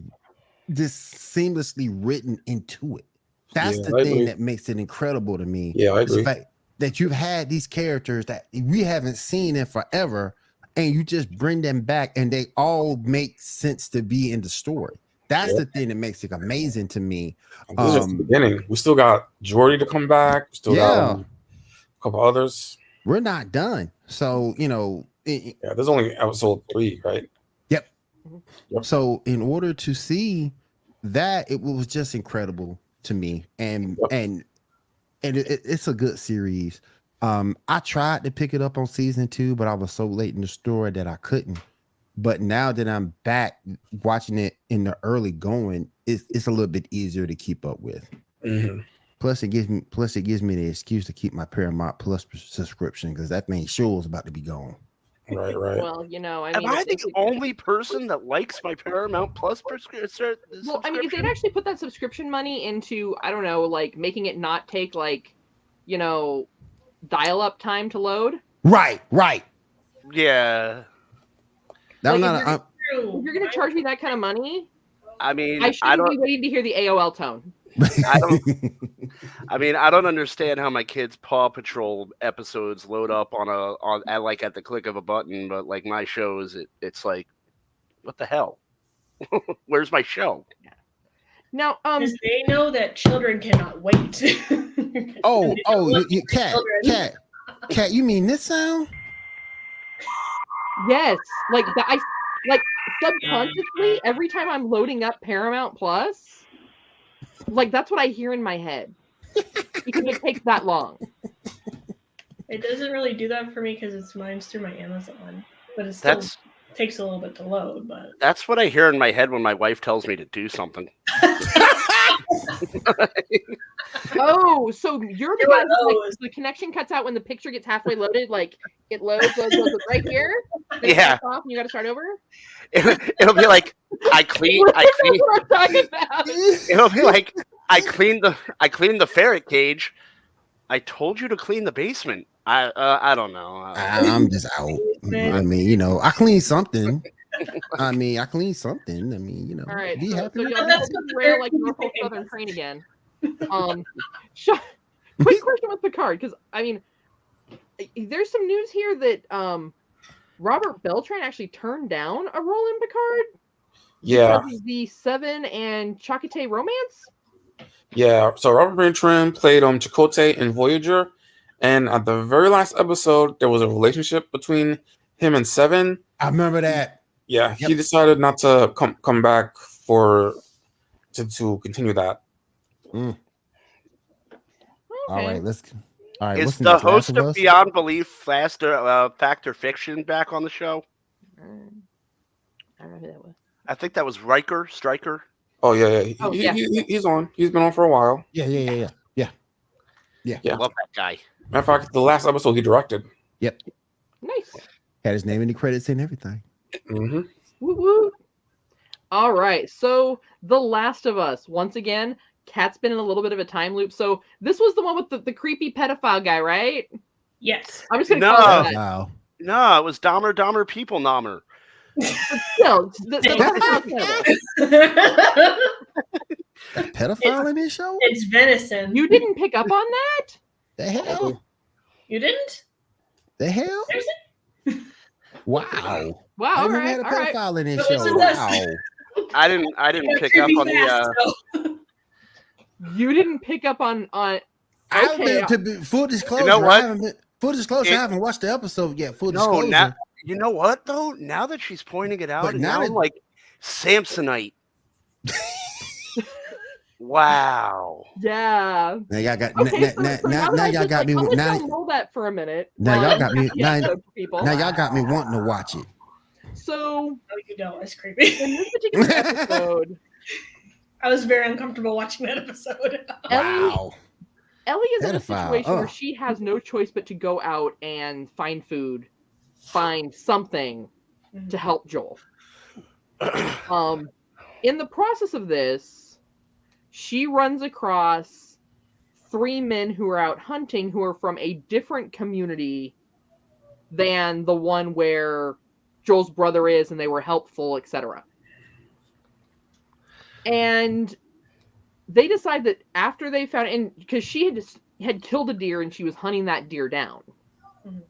seamlessly written into it. That's Yeah, the I thing agree. that makes it incredible to me. Yeah, I is the agree. fact that you've had these characters that we haven't seen in forever, and you just bring them back, and they all make sense to be in the story. That's Yeah. the thing that makes it amazing to me. This is just the beginning. We still got Jordy to come back. We still got a couple others. We're not done. So, Yeah, there's only episode 3, right? Yep. Yep. So in order to see that, it was just incredible to me. And it's a good series. I tried to pick it up on season 2, but I was so late in the story that I couldn't. But now that I'm back watching it in the early going, it's a little bit easier to keep up with. Mm-hmm. Plus, it gives me the excuse to keep my Paramount Plus subscription, because that thing sure is about to be gone. Right. Well, I Am mean, I the only person that likes my Paramount Plus subscription? well, I mean, if they'd actually put that subscription money into, I don't know, like making it not take dial-up time to load. Right. Yeah. Now, Like, I'm you're going to charge me that kind of money, I mean, I shouldn't be waiting to hear the AOL tone. I mean, I don't understand how my kids' Paw Patrol episodes load up at the click of a button, but like my shows, it's like, what the hell? Where's my show? Now, Because they know that children cannot wait. Cat, you mean this sound? Yes, like subconsciously every time I'm loading up Paramount Plus, like that's what I hear in my head. Because it takes that long. It doesn't really do that for me because mine's through my Amazon, but it still takes a little bit to load. But that's what I hear in my head when my wife tells me to do something. Oh, so you're the guy who, like, the connection cuts out when the picture gets halfway loaded, like it loads right here. Then Yeah. it cuts off and you got to start over. It'll be like I clean. What I'm talking about. It'll be like I cleaned the ferret cage. I told you to clean the basement. I don't know. I'm just out. I mean, you know, I clean something. I mean, you know. All right, Be so happy. y'all just rail like Norfolk Southern train again. Quick question with Picard, because I mean, there's some news here that Robert Beltran actually turned down a role in Picard. Yeah. Because of the Seven and Chakotay romance. Yeah. So Robert Beltran played Chakotay in Voyager, and at the very last episode, there was a relationship between him and Seven. I remember that. Yeah, he decided not to come back to continue that. Mm. Okay. All right. Is the host of Beyond Belief Factor Fiction back on the show? I don't know who that was. I think that was Stryker. Oh yeah. He's on. He's been on for a while. Yeah. I love that guy. Matter of fact, the last episode he directed. Yep. Nice. Had his name in the credits and everything. Mm-hmm. Woo woo. All right. So The Last of Us. Once again, Kat's been in a little bit of a time loop. So this was the one with the creepy pedophile guy, right? Yes. I'm just gonna call it that. Wow. No, it was Dahmer People Nommer. Still, Pedophile in this show? It's venison. You didn't pick up on that? The hell? You didn't? The hell? Wow. Wow. I All never right. had a All right. pedophile in this But show. listen, Wow. I didn't pick up on the. You didn't pick up on. Okay. Full disclosure, You know what? I haven't watched the episode yet. Full disclosure. Now, you know what though? Now that she's pointing it out, But and now now I'm like Samsonite. Wow. Yeah. Now y'all got Okay, now y'all got me. Now roll that for a minute. Now y'all got me. People. Now y'all got me wanting to watch it. So. No, you don't. It's creepy. In this particular episode, I was very uncomfortable watching that episode. Wow. Ellie is in a Pedophile, situation where she has no choice but to go out and find food, find something to help Joel. In the process of this, she runs across 3 men who are out hunting who are from a different community than the one where Joel's brother is, and they were helpful, etc. And they decide that after they found, and because she had killed a deer and she was hunting that deer down. Mm-hmm.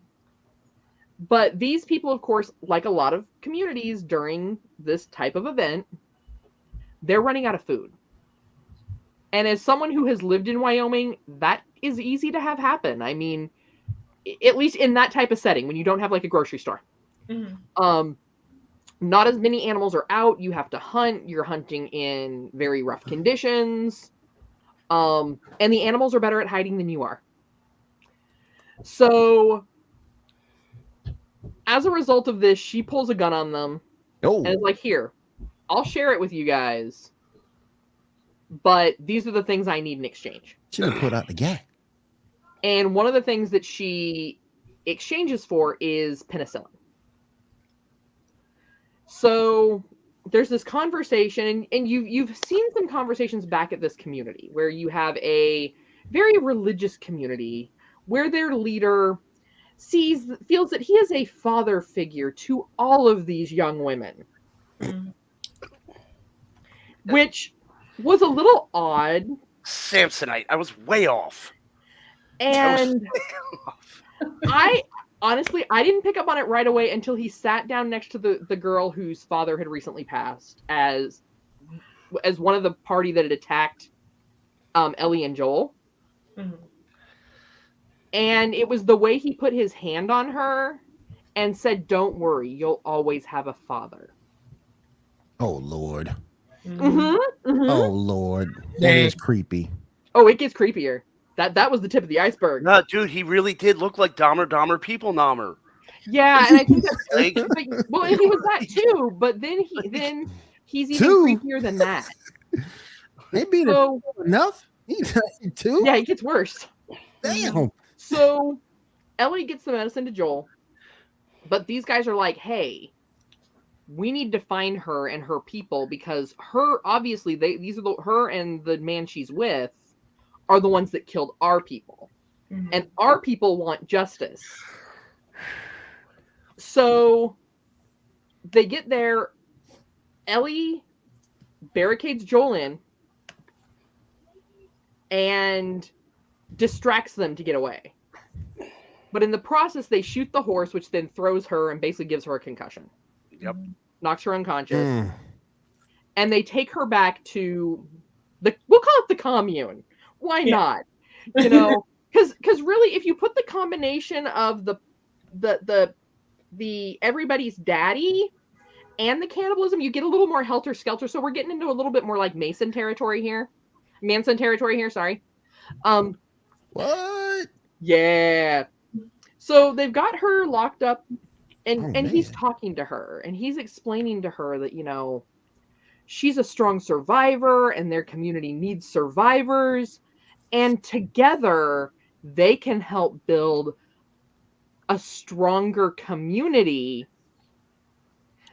But these people, of course, like a lot of communities during this type of event, they're running out of food. And as someone who has lived in Wyoming, that is easy to have happen. I mean, at least in that type of setting, when you don't have like a grocery store. Mm-hmm. Not as many animals are out. You have to hunt. You're hunting in very rough conditions. And the animals are better at hiding than you are. So, as a result of this, she pulls a gun on them. And is like, here, I'll share it with you guys. But these are the things I need in exchange. Should have put out the gag. And one of the things that she exchanges for is penicillin. So there's this conversation, and you've seen some conversations back at this community where you have a very religious community where their leader feels that he is a father figure to all of these young women. which was a little odd. Samsonite. I was way off. And I honestly, I didn't pick up on it right away until he sat down next to the girl whose father had recently passed as one of the party that had attacked Ellie and Joel. Mhm. And it was the way he put his hand on her and said, "Don't worry, you'll always have a father." Oh Lord. Oh Lord. That is creepy. Oh, it gets creepier. That was the tip of the iceberg. No, dude, he really did look like Dahmer People Nommer. Yeah, and I think that's Like, well, and he was that too, but then he's even creepier than that. Maybe So, enough? Two? yeah, it gets worse. Damn. So Ellie gets the medicine to Joel, but these guys are like, "Hey, we need to find her and her people because her obviously her and the man she's with are the ones that killed our people, and our people want justice." So they get there. Ellie barricades Joel in and distracts them to get away. But in the process, they shoot the horse, which then throws her and basically gives her a concussion. Yep. Knocks her unconscious. And they take her back to we'll call it the commune. Why not? You know, because really, if you put the combination of the everybody's daddy and the cannibalism, you get a little more helter skelter. So we're getting into a little bit more like Manson territory here. Sorry. What? Yeah. So they've got her locked up, and he's talking to her, and he's explaining to her that, you know, she's a strong survivor, and their community needs survivors, and together they can help build a stronger community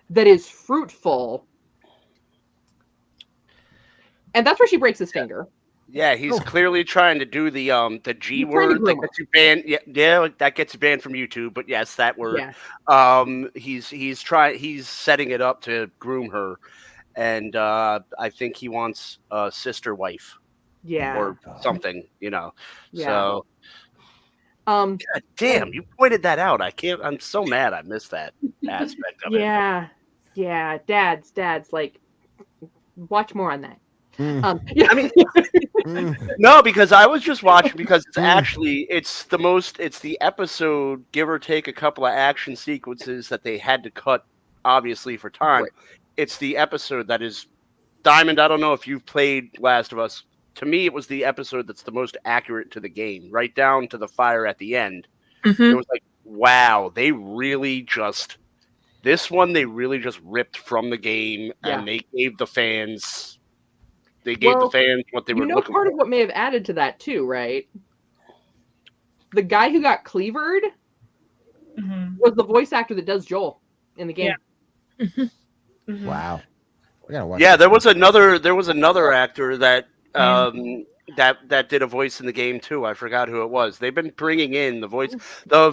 that is fruitful. And that's where she breaks his finger. Yeah, he's clearly trying to do the G word that gets you banned. Yeah, that gets you banned from YouTube. But yes, that word. Yeah. He's setting it up to groom her, and I think he wants a sister wife. Yeah. Or something, you know. Yeah. So. God damn, you pointed that out. I'm so mad I missed that aspect of it. Yeah. Dads, like, watch more on that. I mean, no, because I was just watching because it's the episode, give or take a couple of action sequences that they had to cut, obviously for time. Right. It's the episode that is Diamond. I don't know if you've played Last of Us. To me, it was the episode that's the most accurate to the game, right down to the fire at the end. It was like, wow, they really just ripped from the game, and they gave the fans. They gave the fans what they were looking for. Part of what may have added to that too, right? The guy who got cleavered was the voice actor that does Joel in the game. Yeah. Wow. I gotta watch there was another actor that that did a voice in the game too. I forgot who it was. They've been bringing in the voice. The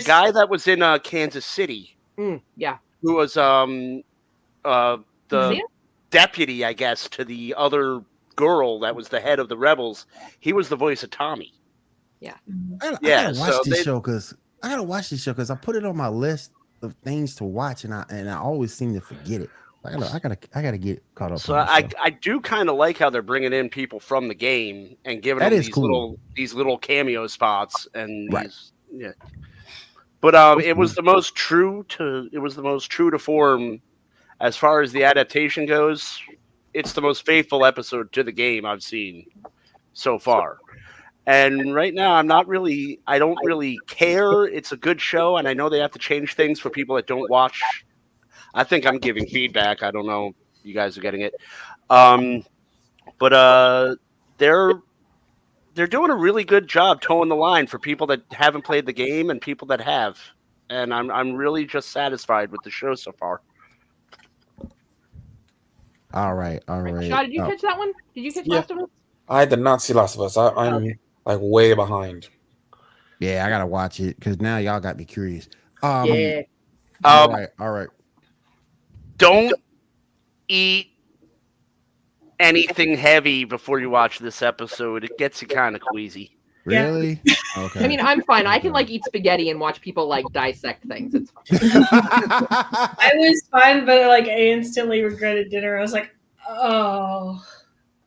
guy that was in Kansas City. Yeah. Who was the deputy, I guess, to the other girl that was the head of the rebels. He was the voice of Tommy. Yeah. I gotta watch this show because I put it on my list of things to watch, and I always seem to forget it. I gotta get caught up. So I do kind of like how they're bringing in people from the game and giving them these little cameo spots and But it was the most true to form. As far as the adaptation goes, it's the most faithful episode to the game I've seen so far. And right now, I don't really care. It's a good show, and I know they have to change things for people that don't watch. I think I'm giving feedback. I don't know if you guys are getting it. But they're doing a really good job towing the line for people that haven't played the game and people that have. And I'm really just satisfied with the show so far. All right. Shaw, did you catch that one? Did you catch Last of Us? I did not see Last of Us. I'm like way behind. Yeah, I gotta watch it because now y'all got me curious. Yeah. All right. don't eat anything heavy before you watch this episode. It gets you kind of queasy. Really? Okay. I mean, I'm fine. I can like eat spaghetti and watch people like dissect things. It's fine. I was fine, but like I instantly regretted dinner. I was like, oh.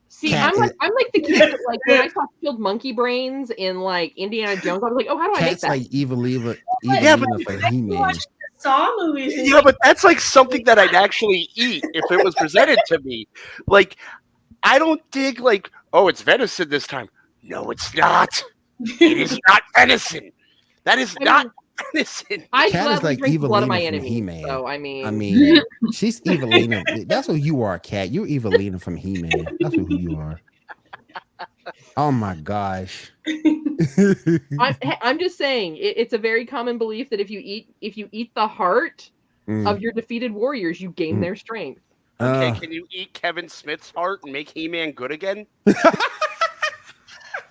See, I'm like the kid that, like, when I saw killed monkey brains in like Indiana Jones, I was like, oh, how do I make Cat's that? like Evelina for He-Man. Saw movies. Yeah, but that's like something that I'd actually eat if it was presented to me. Like, I don't dig like, oh, it's venison this time. No, it's not. It is not venison. That is not venison. I Cat is like drink blood of my Evelina from enemies. He-Man. So I I mean, mean, she's Evelina. That's what you are, Cat. You're Evelina from He-Man. That's who you are. Oh my gosh. I'm just saying it's a very common belief that if you eat the heart of your defeated warriors, you gain their strength. Okay, can you eat Kevin Smith's heart and make He-Man good again?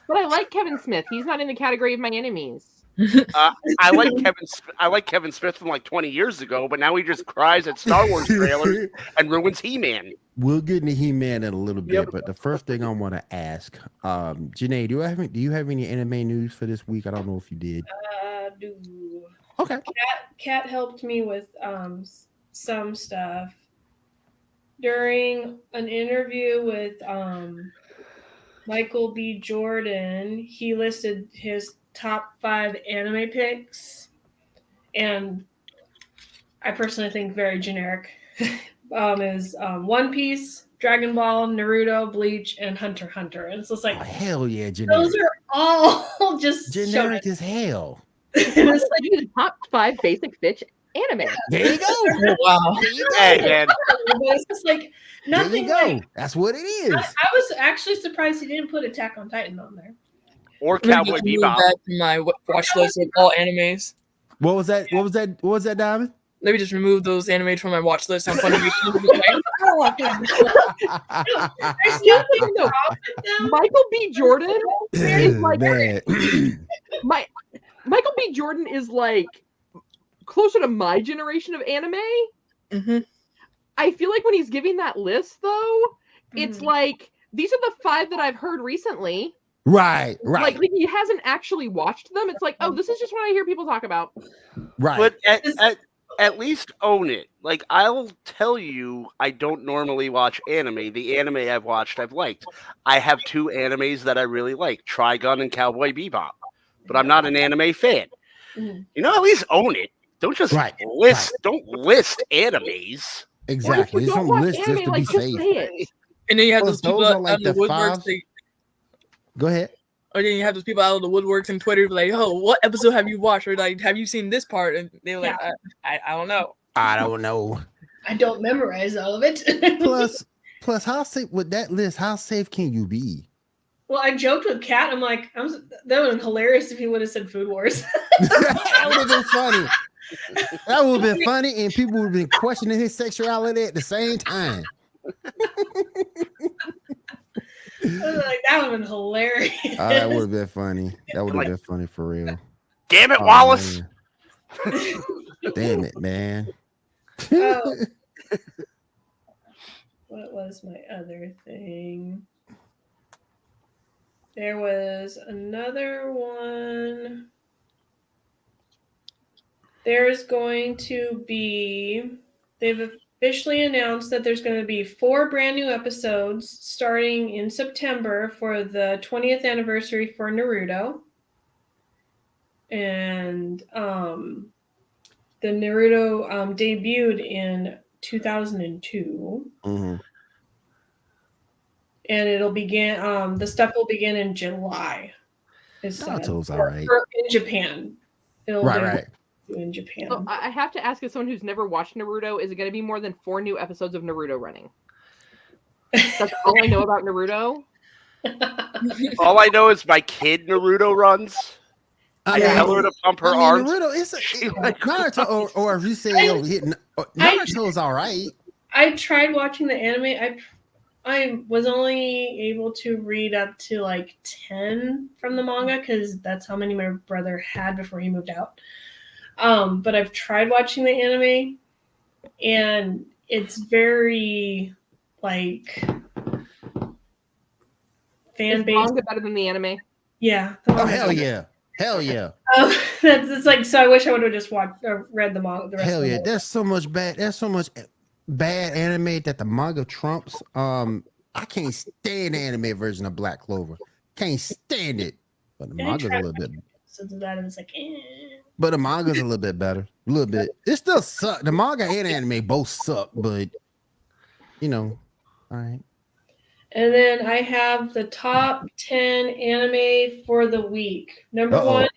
But I like Kevin Smith. He's not in the category of my enemies. I like Kevin Smith from like 20 years ago, but now he just cries at Star Wars trailers and ruins He-Man. We'll get into He-Man in a little bit, but the first thing I want to ask, Janae, do you have any anime news for this week? I don't know if you did. Do. Okay. Kat helped me with some stuff during an interview with Michael B. Jordan. He listed his top 5 anime picks, and I personally think very generic. Is One Piece, Dragon Ball, Naruto, Bleach, and Hunter x Hunter. And it's just like, hell yeah, generic. Those are all just generic as hell. It's like the top 5 basic bitch anime. There you go. Oh, wow. Hey, man. It's just like nothing. There you go. Like, that's what it is. I was actually surprised he didn't put Attack on Titan on there. Or Cowboy Bebop. That to my watch list of all animes. What was that, Diamond? Let me just remove those animes from my watch list. I'm funny. I still think No. Michael B. Jordan is like Michael B. Jordan is like closer to my generation of anime. Mm-hmm. I feel like when he's giving that list, though, it's like these are the 5 that I've heard recently. Right. Like he hasn't actually watched them. It's like, oh, this is just what I hear people talk about. Right. But at least own it. Like, I'll tell you, I don't normally watch anime. The anime I've watched, I've liked. I have 2 animes that I really like, Trigun and Cowboy Bebop. But I'm not an anime fan. You know, at least own it. Don't just don't list animes. Exactly. It's on list just to be safe. And then you have those people out like of the woodworks. Go ahead. Or then you have those people out of the woodworks and Twitter like, "Oh, what episode have you watched?" Or like, "Have you seen this part?" And they're like, "I don't know. I don't know. I don't memorize all of it." plus, how safe with that list? How safe can you be? Well, I joked with Kat. I'm like, that would have been hilarious if he would have said Food Wars. That would have been funny. That would have been funny, and people would have been questioning his sexuality at the same time. Like, that would have been hilarious. That would have been funny. That would have been funny for real. Damn it, Wallace. Damn it, man. What was my other thing? There was another one. There's going to be, they've officially announced that there's going to be 4 brand new episodes starting in September for the 20th anniversary for Naruto. And the Naruto debuted in 2002. Mm-hmm. And it'll begin, the stuff will begin in July. Naruto's all right. In Japan. Right. In Japan. So I have to ask, as someone who's never watched Naruto, is it going to be more than 4 new episodes of Naruto running? That's all I know about Naruto. All I know is my kid Naruto runs. I tell her to pump her arms. Naruto, Naruto, or if you say Naruto's all right. I tried watching the anime. I was only able to read up to like 10 from the manga because that's how many my brother had before he moved out. But I've tried watching the anime, and it's very like fan Is base. manga better than the anime? Yeah. Oh hell yeah, hell yeah, It's like, so I wish I would have just watched or read the manga. The rest hell of the yeah. manga. There's so much bad anime that the manga trumps. I can't stand the anime version of Black Clover. Can't stand it. But the And I manga's a tried little bit. episodes of that, and it's like, But the manga's a little bit better. A little bit. It still sucks. The manga and anime both suck, but you know, all right. And then I have the top 10 anime for the week. Number one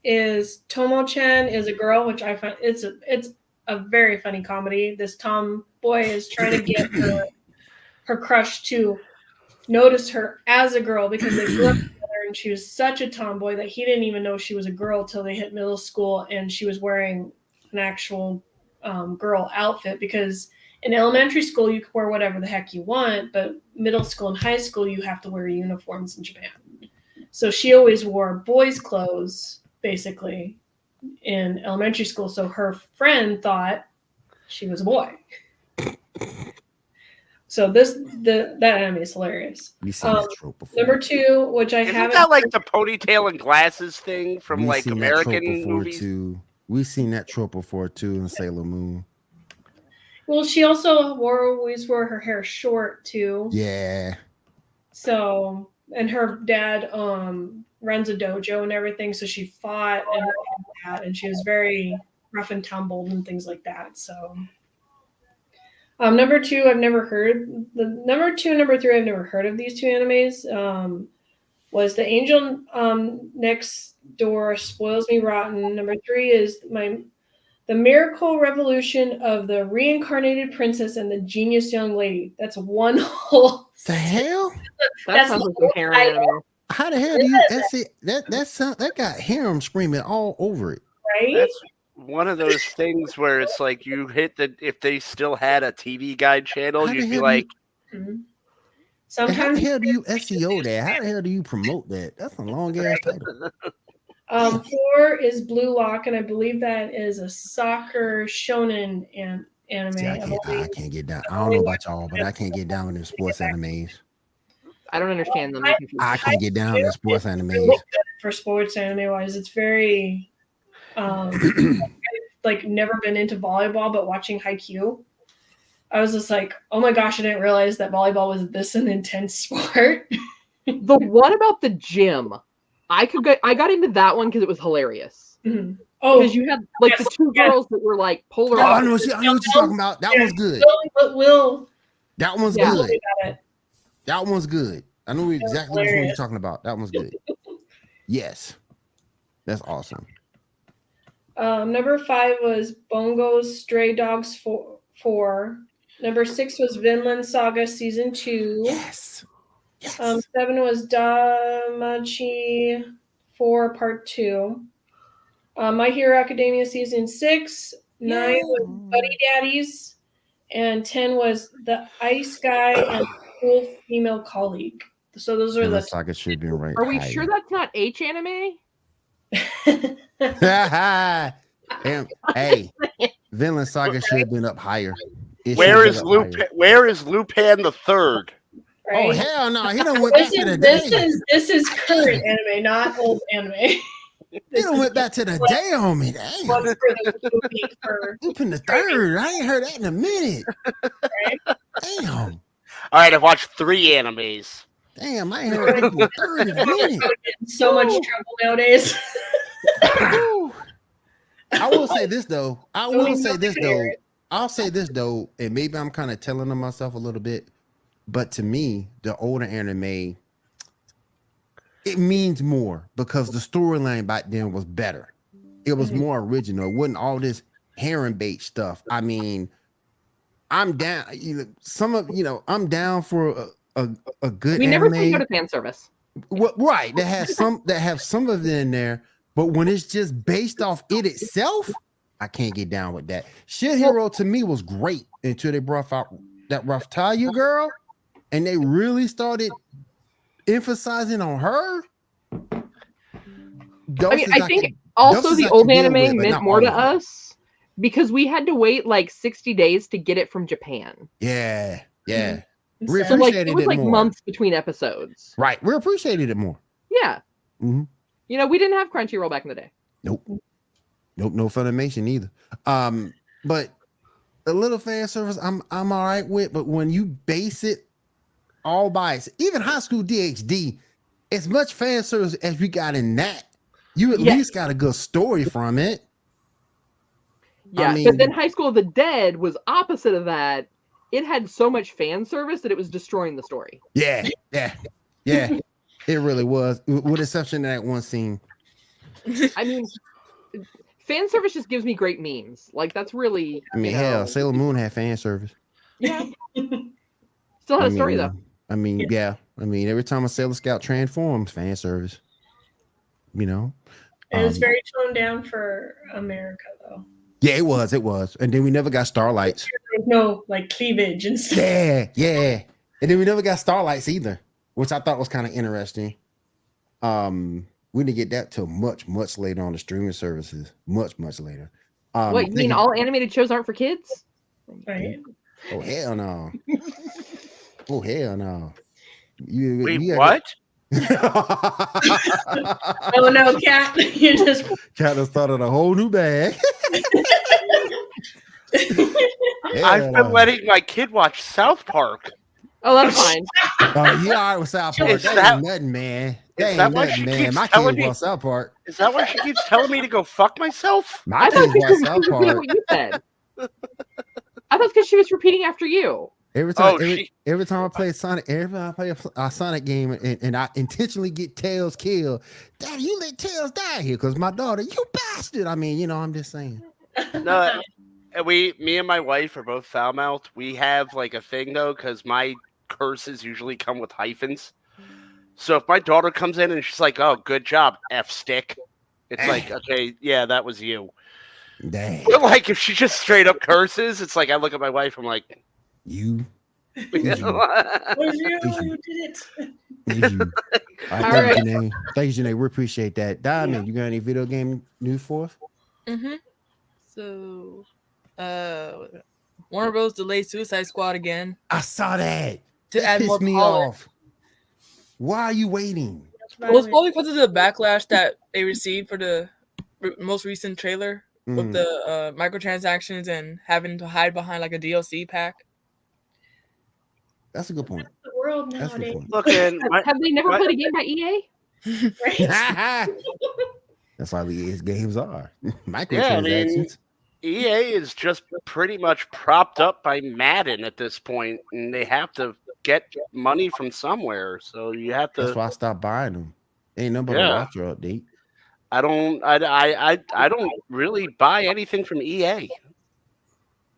is Tomo-chan is a girl, which I find it's a very funny comedy. This tomboy is trying to get her crush to notice her as a girl because they grew up together and she was such a tomboy that he didn't even know she was a girl till they hit middle school and she was wearing an actual girl outfit because in elementary school you can wear whatever the heck you want, but middle school and high school you have to wear uniforms in Japan. So she always wore boys' clothes basically in elementary school, so her friend thought she was a boy. So that anime is hilarious. We seen that trope before. Number two, which I Isn't haven't. that like the ponytail and glasses thing from We like seen that trope American before movies? too. We've seen that trope before too in Sailor Moon. Well, she also always wore her hair short too. Yeah. So, and her dad runs a dojo and everything, so she fought and that, and she was very rough and tumbled and things like that. So, number two, I've never heard the number two and number three. I've never heard of these two animes. Was The Angel Next Door Spoils Me Rotten. Number three is The Miracle Revolution of the Reincarnated Princess and the Genius Young Lady. That's one whole. The hell? That sounds like a harem anime. How the hell do you? That's it. That got harem screaming all over it. Right? That's one of those things where it's like you hit if they still had a TV guide channel, How the you'd be hell like, And how Sometimes the hell do you SEO that? How the hell do you promote that? That's a long ass title. 4 is Blue Lock, and I believe that is a soccer shonen anime. See, I can't get down. I don't know about y'all, but I can't get down with them sports animes. I don't understand them. I can't get down with sports animes. For sports anime wise, it's very I've like never been into volleyball, but watching Haikyuu, I was just like, oh my gosh, I didn't realize that volleyball was this an intense sport. The one about the gym, I got into that one because it was hilarious. Mm-hmm. Oh, because you had like the two girls that were like polar. Oh, I know what you're talking about. That one's good. Will. That one's Yeah. good. That one's good. I know exactly which one you're talking about. That one's good. Yes. That's awesome. Number 5 was Bongo's Stray Dogs 4. Number 6 was Vinland Saga Season 2. Yes. 7 was Damachi 4 Part 2. My Hero Academia Season 6. 9 was Buddy Daddies. And 10 was The Ice Guy and Cool Female Colleague. So those are the Saga should be right. Are we sure that's not H anime? Hey, Vinland Saga should have been up higher. Where is Lupin the Third? Right? Oh hell no! He done went back to the day. This is current anime, not old anime. He done went back to the day on me. Damn. Lupin the Third. I ain't heard that in a minute. Right? Damn. All right, I've watched 3 animes. Damn, I ain't heard Lupin the Third in a minute. So much trouble nowadays. I will say this though. I'll say this though, and maybe I'm kind of telling on myself a little bit, but to me, the older anime, it means more because the storyline back then was better. It was more original. It wasn't all this harem bait stuff. I mean, I'm down. I'm down for a good. We anime. never say no to fan service. Right, that have some of it in there. But when it's just based off it itself, I can't get down with that. Shit Hero to me was great until they brought out that Rough Talia girl, and they really started emphasizing on her. I think also the old anime meant more to us because we had to wait like 60 days to get it from Japan. Yeah. Yeah. It's We sad. So like appreciated it was it like more. months between episodes. Right. We appreciated it more. Yeah. Mm-hmm. You know, we didn't have Crunchyroll back in the day. Nope. No Funimation either. But a little fan service I'm all right with, but when you base it all by it, even High School DxD, as much fan service as we got in that, you at least got a good story from it. Yeah, I mean, but then High School of the Dead was opposite of that. It had so much fan service that it was destroying the story. Yeah. It really was, with exception of that one scene. I mean, fan service just gives me great memes. Like that's really. I mean, hell, Sailor Moon had fan service. Yeah. Still had a story though. I mean, every time a Sailor Scout transforms, fan service. You know, It was very toned down for America, though. Yeah, it was, and then we never got Starlights. There's no like cleavage and stuff. Yeah, and then we never got Starlights either, which I thought was kind of interesting. We didn't get that till much later on the streaming services. Much later. What you mean? All animated shows aren't for kids? Right. Oh hell no! Oh hell no! Wait, what? Oh no, Cat! You just Cat has started a whole new bag. I've been letting my kid watch South Park. Oh, that's fine. You all right with South Park? Is That that- ain't nothing, man. is That that ain't why nothing, she man. keeps My telling kids me- watch South Park. Is that why she keeps telling me to go fuck myself? My I thought kids watch because South she was repeating Park. what you said. I thought because she was repeating after you. Every time, Oh, every time I play Sonic, every time I play a Sonic game and I intentionally get Tails killed, Daddy, you let Tails die here because my daughter, you bastard. I mean, you know, I'm just saying. No, me and my wife are both foul mouthed. We have like a thing though, because my curses usually come with hyphens. So if my daughter comes in and she's like, "Oh, good job, F stick," it's like, okay, yeah, that was you. Dang, But like if she just straight up curses, it's like I look at my wife, I'm like, you. was you who did it. You. All All right, right. Janae. Thanks, Janae. We appreciate that. Diamond, you got any video game news for us? So, Warner Bros. Delayed Suicide Squad again I saw that. to add more Pissed me color. off. Why are you waiting? It was probably because of the backlash that they received for the most recent trailer with the microtransactions and having to hide behind like a DLC pack. That's a good point. The world That's a good nowadays. point. look, and Have they never my- played a game by EA? Right? That's how these games are. Yeah, Microtransactions. EA is just pretty much propped up by Madden at this point, and they have to get money from somewhere. So you have to. That's why I stopped buying them. Ain't nothing but Yeah. a Roger update. I don't really buy anything from EA.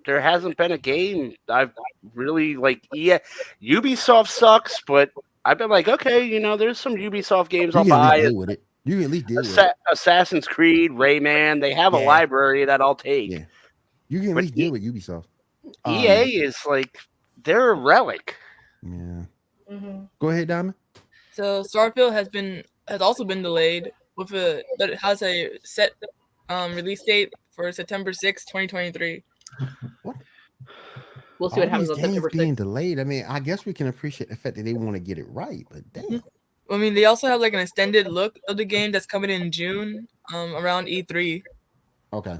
There hasn't been a game I've really like. EA, Ubisoft sucks, but I've been like, okay, you know, there's some Ubisoft games I'll You can at buy. least deal with it. You can at least deal with it. Assassin's Creed, Rayman, they have a Yeah. library that I'll take. Yeah. You can at But least deal with Ubisoft. EA is like they're a relic. Yeah. Mhm. Go ahead, Diamond. So Starfield has also been delayed with that it has a set release date for September 6th, 2023. We'll see what All happens these on games September being 6th. delayed. I mean, I guess we can appreciate the fact that they want to get it right, but damn. I mean, they also have like an extended look of the game that's coming in June, around E3. Okay.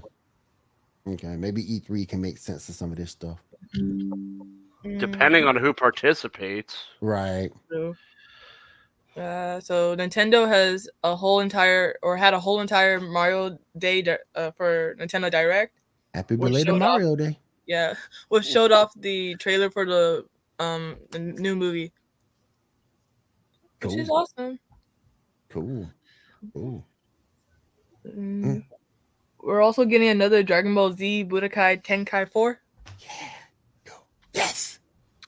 Okay. Maybe E3 can make sense of some of this stuff. Depending on who participates. Right. So Nintendo has had a whole entire Mario Day for Nintendo Direct. Happy Which belated showed off- Mario Day. Yeah, which showed off the trailer for the new movie, which is Cool. awesome. Cool. Cool. We're also getting another Dragon Ball Z Budokai Tenkai 4. Yeah. Go. Yes.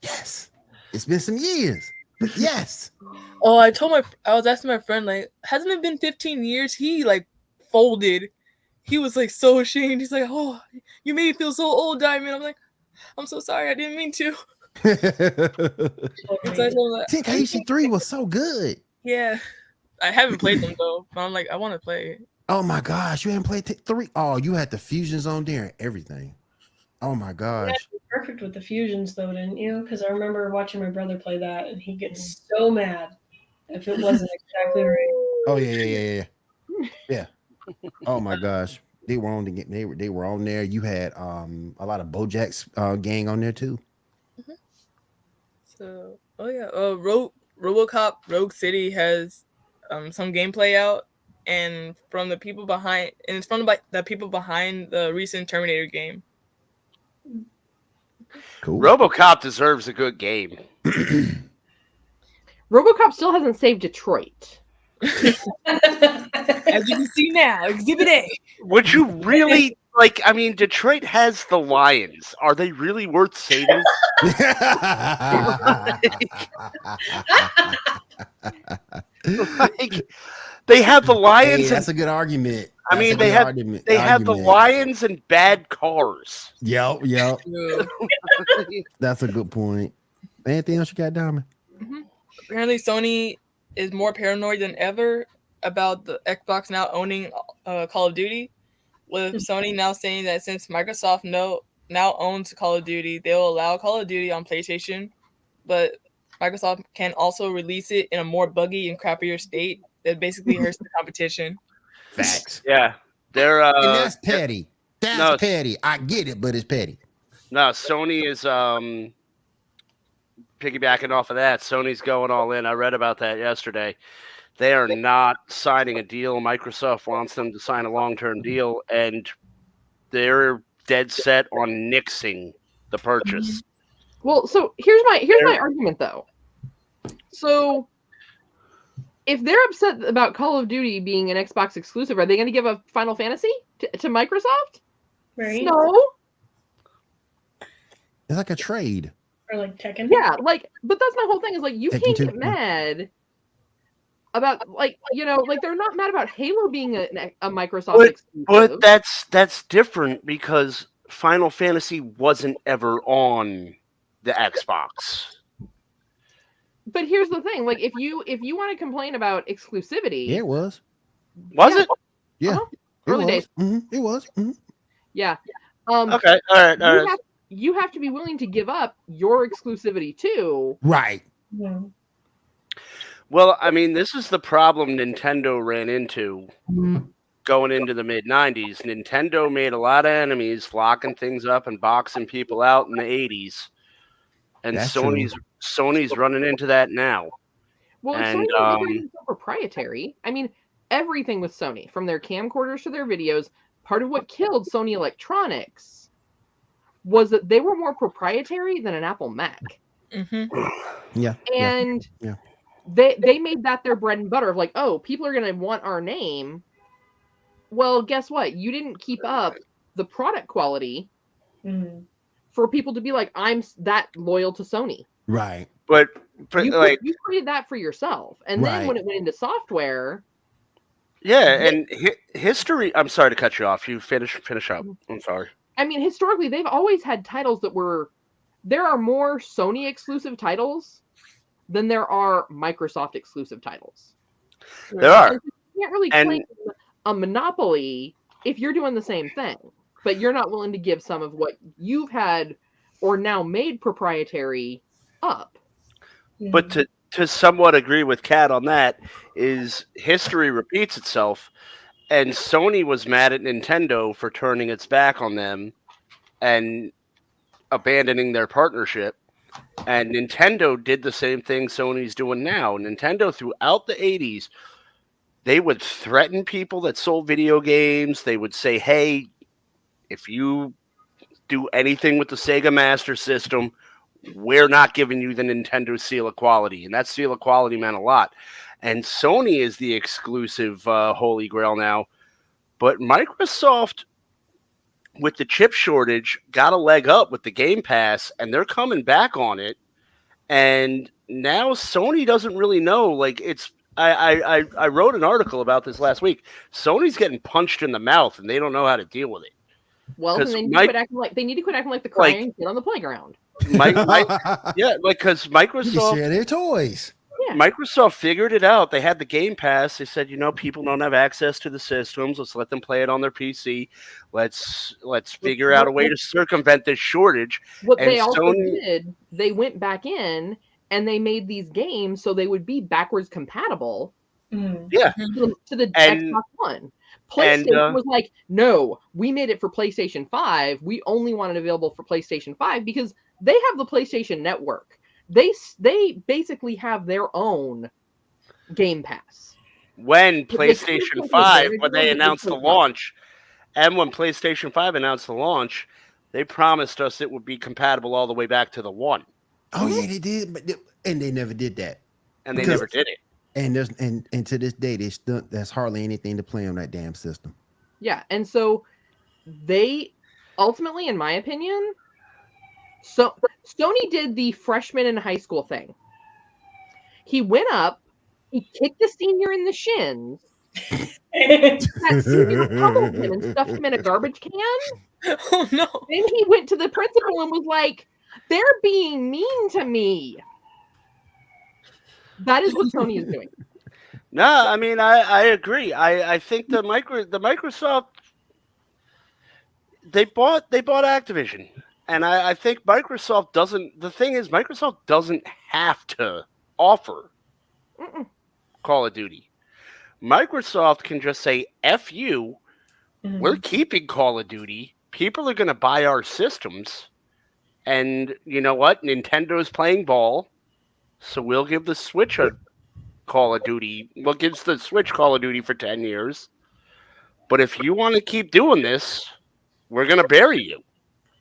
Yes. It's been some years, but yes. Oh, I was asking my friend, like, hasn't it been 15 years? He like folded. He was like so ashamed. He's like, "Oh, you made me feel so old, Diamond." I'm like, "I'm so sorry. I didn't mean to." So I told him that, Tenkaichi 3 was so good. yeah, I haven't played them though, but I'm like, I want to play. Oh my gosh, you hadn't played 3. Oh, you had the fusions on there and everything. Oh my gosh. Perfect with the fusions, though, didn't you? Because I remember watching my brother play that, and he gets so mad if it wasn't exactly right. Oh yeah. Oh my gosh, they were on the they were on there. You had a lot of BoJack's gang on there too. So RoboCop Rogue City has some gameplay out, and from the people behind, and it's from the people behind the recent Terminator game. Cool. RoboCop deserves a good game. RoboCop still hasn't saved Detroit. As you can see now, Exhibit A. Would you really like? I mean, Detroit has the Lions. Are they really worth saving? Like, they have the Lions. Hey, that's a good argument. I mean, they have the Lions and bad cars. Yep. That's a good point. Anything else you got, Diamond? Apparently, Sony is more paranoid than ever about the Xbox now owning Call of Duty, with Sony now saying that since Microsoft now owns Call of Duty, they will allow Call of Duty on PlayStation, but Microsoft can also release it in a more buggy and crappier state that basically hurts the competition. Facts. Yeah, they're and that's petty. That's petty. I get it, but it's petty. No, Sony is piggybacking off of that. Sony's going all in. I read about that yesterday. They are not signing a deal. Microsoft wants them to sign a long-term deal, and they're dead set on nixing the purchase. Well, so here's my argument though. So if they're upset about Call of Duty being an Xbox exclusive, are they going to give a Final Fantasy to Microsoft? Right. No. It's like a trade. Or like Tekken. Yeah, but that's my whole thing is you Tekken can't 2. get mad about they're not mad about Halo being a Microsoft exclusive. But that's different because Final Fantasy wasn't ever on the Xbox. But here's the thing: if you want to complain about exclusivity, Yeah, it was. Was it? Yeah, early days. Mm-hmm. It was. Mm-hmm. Yeah. Okay. All right. You have to be willing to give up your exclusivity too. Right. Yeah. Well, I mean, this is the problem Nintendo ran into going into the mid-90s. Nintendo made a lot of enemies, locking things up and boxing people out in the 80s. And That's Sony's running into that now. Well, and Sony so proprietary. I mean, everything with Sony, from their camcorders to their videos, part of what killed Sony Electronics was that they were more proprietary than an Apple Mac. Mm-hmm. Yeah. And yeah. They made that their bread and butter of oh, people are going to want our name. Well, guess what? You didn't keep up the product quality for people to be I'm that loyal to Sony. Right. But you created that for yourself. And then when it went into software. Yeah, and history. I'm sorry to cut you off. You finish up. I'm sorry. I mean, historically, they've always had titles that there are more Sony exclusive titles than there are Microsoft exclusive titles. There are. You can't really claim a monopoly if you're doing the same thing, but you're not willing to give some of what you've had or now made proprietary up. But to somewhat agree with Kat on that is history repeats itself. And Sony was mad at Nintendo for turning its back on them and abandoning their partnership. And Nintendo did the same thing Sony's doing now. Nintendo, throughout the 80s, they would threaten people that sold video games. They would say, hey, if you do anything with the Sega Master System, we're not giving you the Nintendo seal of quality. And that seal of quality meant a lot. And Sony is the exclusive holy grail now. But Microsoft, with the chip shortage, got a leg up with the Game Pass, and they're coming back on it. And now Sony doesn't really know. I wrote an article about this last week. Sony's getting punched in the mouth, and they don't know how to deal with it. Well, then they need to quit acting like the crying kid on the playground. Because Microsoft, you can share their toys. Microsoft figured it out. They had the Game Pass. They said, people don't have access to the systems. Let's let them play it on their PC. Let's figure out a way to circumvent this shortage. What they also did, they went back in and they made these games so they would be backwards compatible. Yeah, to the Xbox One. PlayStation was like, no, we made it for PlayStation 5. We only want it available for PlayStation 5 because they have the PlayStation Network. They basically have their own Game Pass. When PlayStation 5, when they announced the launch, and when PlayStation 5 announced the launch, they promised us it would be compatible all the way back to the One. Oh yeah, they did, and they never did that. And they never did it. And to this day, there's hardly anything to play on that damn system. Yeah, and so they ultimately, in my opinion, so Sony did the freshman in high school thing. He went up, he kicked the senior in the shins, that senior pummeled him and stuffed him in a garbage can. Oh no! Then he went to the principal and was like, "They're being mean to me." That is what Sony is doing. No, I mean I agree. I think the Microsoft they bought Activision, and I think Microsoft doesn't. The thing is, Microsoft doesn't have to offer Call of Duty. Microsoft can just say, "F you, we're keeping Call of Duty. People are going to buy our systems, and you know what? Nintendo's playing ball." So we'll give the Switch a Call of Duty. We'll give the Switch Call of Duty for 10 years. But if you want to keep doing this, we're going to bury you.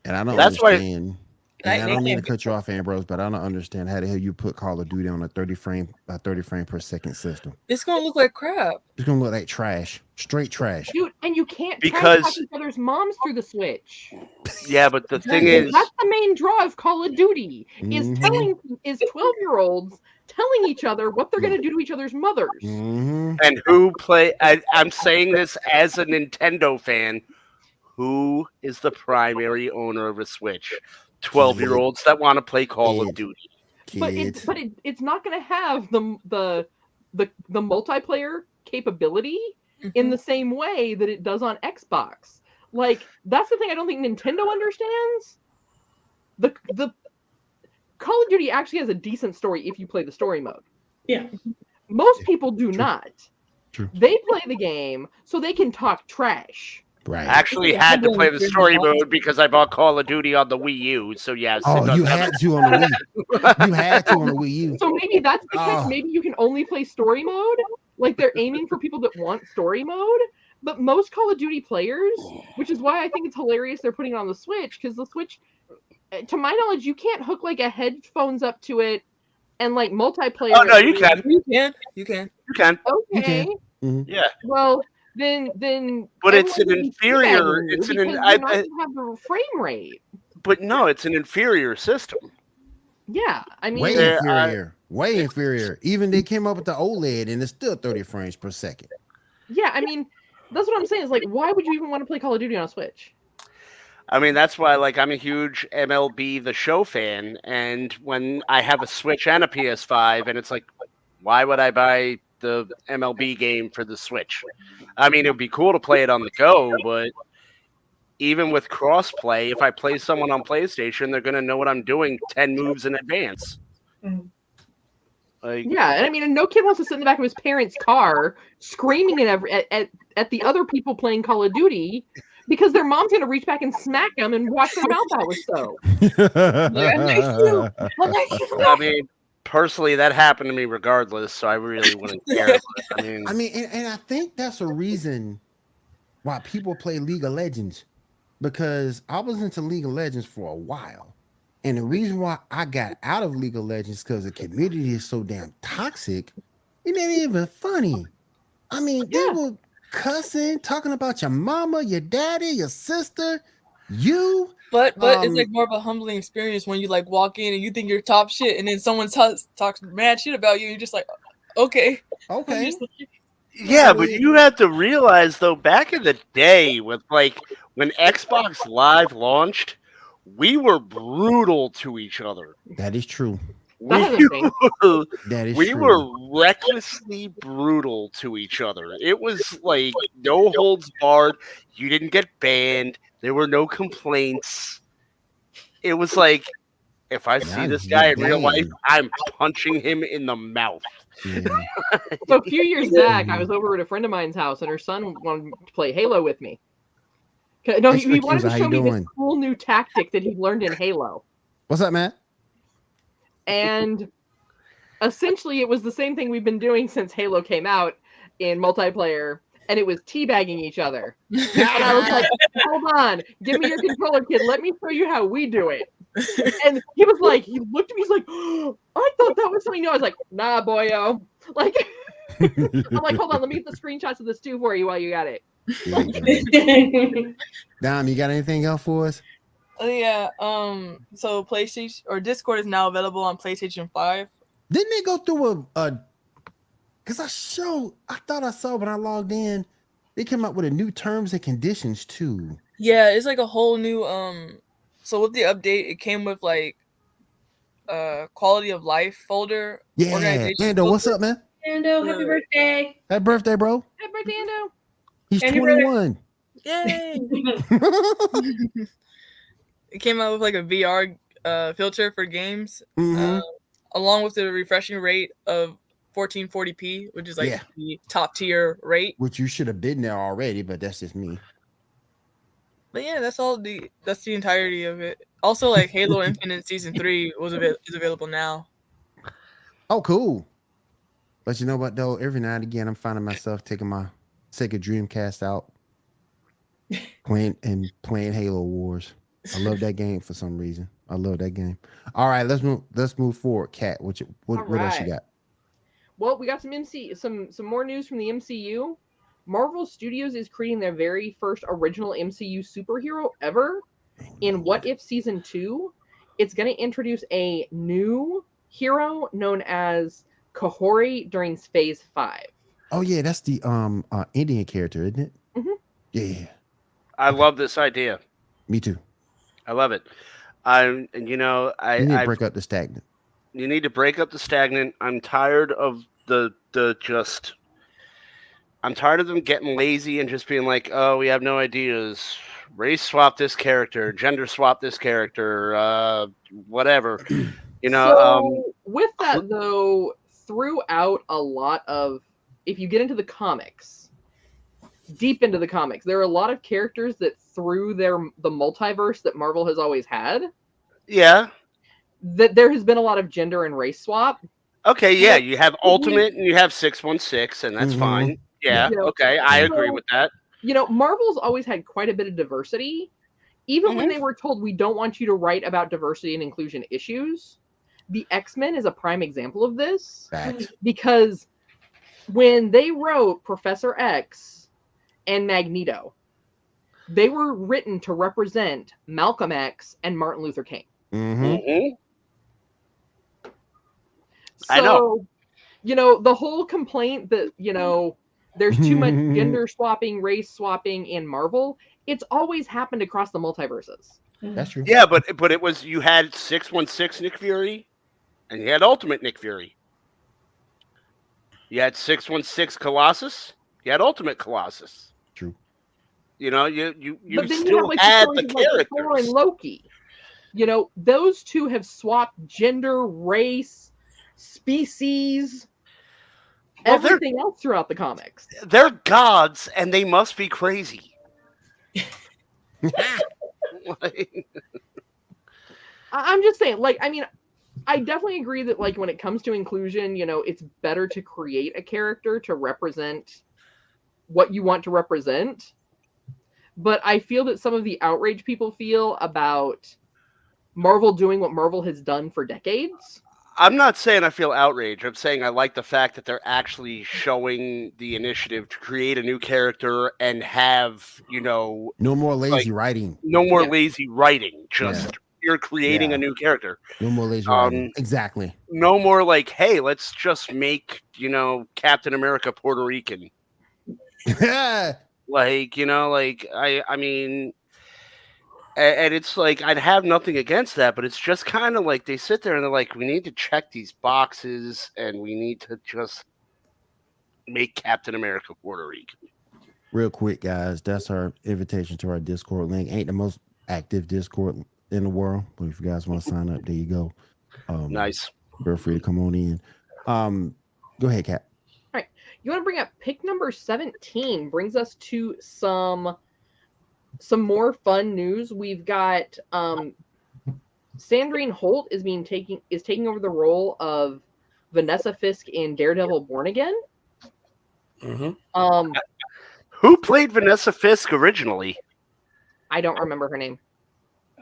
And I don't understand. I don't mean to cut you off, Ambrose, but I don't understand how the hell you put Call of Duty on a 30 frame per second system. It's going to look like crap. It's going to look like trash. Straight trash. Dude, and you can't because each other's moms through the Switch. Yeah, but the thing is, that's the main draw of Call of Duty is 12-year-olds telling each other what they're going to do to each other's mothers. And who play? I'm saying this as a Nintendo fan. Who is the primary owner of a Switch? 12-year-olds that want to play Call of Duty. But it's not going to have the multiplayer capability in the same way that it does on Xbox. Like, that's the thing I don't think Nintendo understands. The Call of Duty actually has a decent story if you play the story mode. Yeah. Most people do not. True. They play the game so they can talk trash. Right. I actually had to play the story mode because I bought Call of Duty on the Wii U. So yes. Oh, you had to on the Wii. You had to on the Wii U. So maybe that's the catch. Maybe you can only play story mode. Like they're aiming for people that want story mode. But most Call of Duty players, which is why I think it's hilarious they're putting it on the Switch, because the Switch, to my knowledge, you can't hook like a headphones up to it and like multiplayer. Oh no, you can. You can. Okay. You can. Mm-hmm. Yeah. Well, then. But it's an inferior. It's an. I have the frame rate. But no, it's an inferior system. Yeah, I mean, way inferior. Way inferior. Even they came up with the OLED, and it's still 30 frames per second. Yeah, I mean, that's what I'm saying. Is like, why would you even want to play Call of Duty on a Switch? I mean, that's why, like, I'm a huge MLB The Show fan, and when I have a Switch and a PS5, and it's like, why would I buy the MLB game for the Switch? I mean, it would be cool to play it on the go, but even with crossplay, if I play someone on PlayStation, they're going to know what I'm doing 10 moves in advance. Like, yeah, and I mean, no kid wants to sit in the back of his parents' car screaming at the other people playing Call of Duty because their mom's going to reach back and smack them and wash their mouth out with soap. I mean, personally, that happened to me regardless, so I really wouldn't care. But, I mean, and I think that's a reason why people play League of Legends, because I was into League of Legends for a while. And the reason why I got out of League of Legends because the community is so damn toxic, it ain't even funny. I mean, they were cussing, talking about your mama, your daddy, your sister, you. But it's like more of a humbling experience when you like walk in and you think you're top shit, and then someone talks mad shit about you. And you're just like, okay. Yeah, but you have to realize though, back in the day, with like when Xbox Live launched, we were brutal to each other. That is true. That hasn't changed. That is we true. were recklessly brutal to each other. It was like no holds barred. You didn't get banned. There were no complaints. It was like, if I see this guy in real life, I'm punching him in the mouth. Yeah. So a few years back, I was over at a friend of mine's house, and her son wanted to play Halo with me. No, he wanted to show me this cool new tactic that he learned in Halo. What's up, man? And essentially, it was the same thing we've been doing since Halo came out in multiplayer, and it was teabagging each other. And I was like, hold on, give me your controller, kid. Let me show you how we do it. And he was like, he looked at me, he's like, oh, I thought that was something new. I was like, nah, boyo. Like, I'm like, hold on, let me get the screenshots of this too for you while you got it. Dom, you got anything else for us? Yeah. So PlayStation or Discord is now available on PlayStation 5. Didn't they go through a because I thought I saw when I logged in, they came out with a new terms and conditions too. Yeah, it's like a whole new so with the update, it came with like quality of life folder. Yeah, Ando, what's up, man? Ando, happy birthday! Happy birthday, bro! Happy birthday, Ando! He's 21. Yay! It came out with like a VR filter for games, along with the refreshing rate of 1440p, which is like the top tier rate. Which you should have been there already, but that's just me. But yeah, that's the entirety of it. Also, like Halo Infinite Season 3 is available now. Oh, cool. But you know what though? Every now and again, I'm finding myself taking my Sega Dreamcast out, playing Halo Wars. I love that game for some reason. I love that game. All right, let's move forward. Kat, what else you got? Well, we got some more news from the MCU. Marvel Studios is creating their very first original MCU superhero ever. In What If Season 2, it's going to introduce a new hero known as Kahori during Phase 5. Oh yeah, that's the Indian character, isn't it? Mm-hmm. Yeah. I love this idea. Me too. I love it. You need to break up the stagnant. You need to break up the stagnant. I'm tired of I'm tired of them getting lazy and just being like, oh, we have no ideas. Race swap this character, gender swap this character, whatever. So with that though, throughout a lot of, if you get into the comics, deep into the comics, there are a lot of characters that through the multiverse that Marvel has always had. Yeah. That there has been a lot of gender and race swap. Okay, yeah, you have Ultimate and you have 616, and that's fine. Yeah, okay, I agree with that. Marvel's always had quite a bit of diversity. Even when they were told, we don't want you to write about diversity and inclusion issues, the X-Men is a prime example of this. Facts. Because when they wrote Professor X and Magneto, they were written to represent Malcolm X and Martin Luther King. So, I know. The whole complaint that, there's too much gender swapping, race swapping in Marvel, it's always happened across the multiverses. That's true. Yeah, but it was, you had 616 Nick Fury and you had Ultimate Nick Fury. You had 616 Colossus, you had Ultimate Colossus. True. You But then still you have, had the like characters. Thor and Loki. Those two have swapped gender, race, species, everything else throughout the comics. They're gods, and they must be crazy. I'm just saying, I definitely agree that, when it comes to inclusion, it's better to create a character to represent what you want to represent. But I feel that some of the outrage people feel about Marvel doing what Marvel has done for decades. I'm not saying I feel outraged. I'm saying I like the fact that they're actually showing the initiative to create a new character and have, no more lazy writing. No more lazy writing. Just you're creating a new character. No more lazy writing. Exactly. No more like, hey, let's just make, Captain America Puerto Rican. I mean, And it's like, I'd have nothing against that, but it's just kind of like they sit there and they're like, we need to check these boxes and we need to just make Captain America Puerto Rican. Real quick, guys, that's our invitation to our Discord link. Ain't the most active Discord in the world, but if you guys want to sign up, there you go. Nice. Feel free to come on in. Go ahead, Cap. All right. You want to bring up pick number 17, brings us to some more fun news. We've got Sandrine Holt is taking over the role of Vanessa Fisk in Daredevil Born Again. Mm-hmm. Who played Vanessa Fisk originally? I don't remember her name.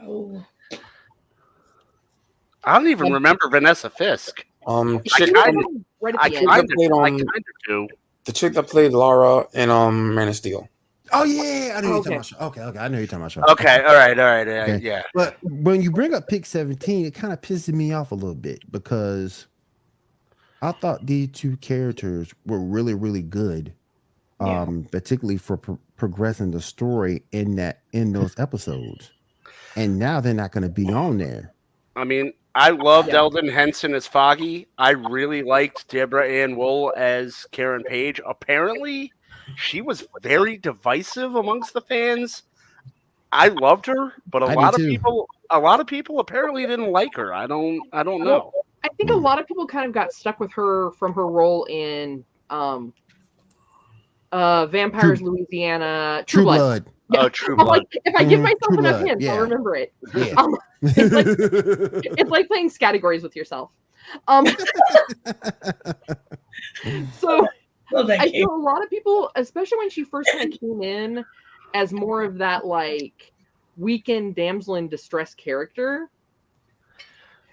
Oh. I don't even remember Vanessa Fisk. Chick Right I at the end. kind of do. the chick that played Lara in Man of Steel. Oh yeah, I know you're talking about. Okay, I know you're talking about. Okay, all right, Okay. yeah. But when you bring up pick 17, it kind of pisses me off a little bit because I thought these two characters were really, really good, particularly for progressing the story in those episodes. And now they're not going to be on there. I mean, I loved Eldon Henson as Foggy. I really liked Deborah Ann Wool as Karen Page. Apparently, she was very divisive amongst the fans. I loved her, but a lot of people apparently didn't like her. I don't know. I think a lot of people kind of got stuck with her from her role in Vampires Louisiana True Blood. Yeah. Oh, True Blood. Like, if I give myself True enough Blood, hints, I'll remember it. Yeah. It's like playing categories with yourself. So I feel a lot of people, especially when she first kind of came in as more of that like weekend damsel in distress character,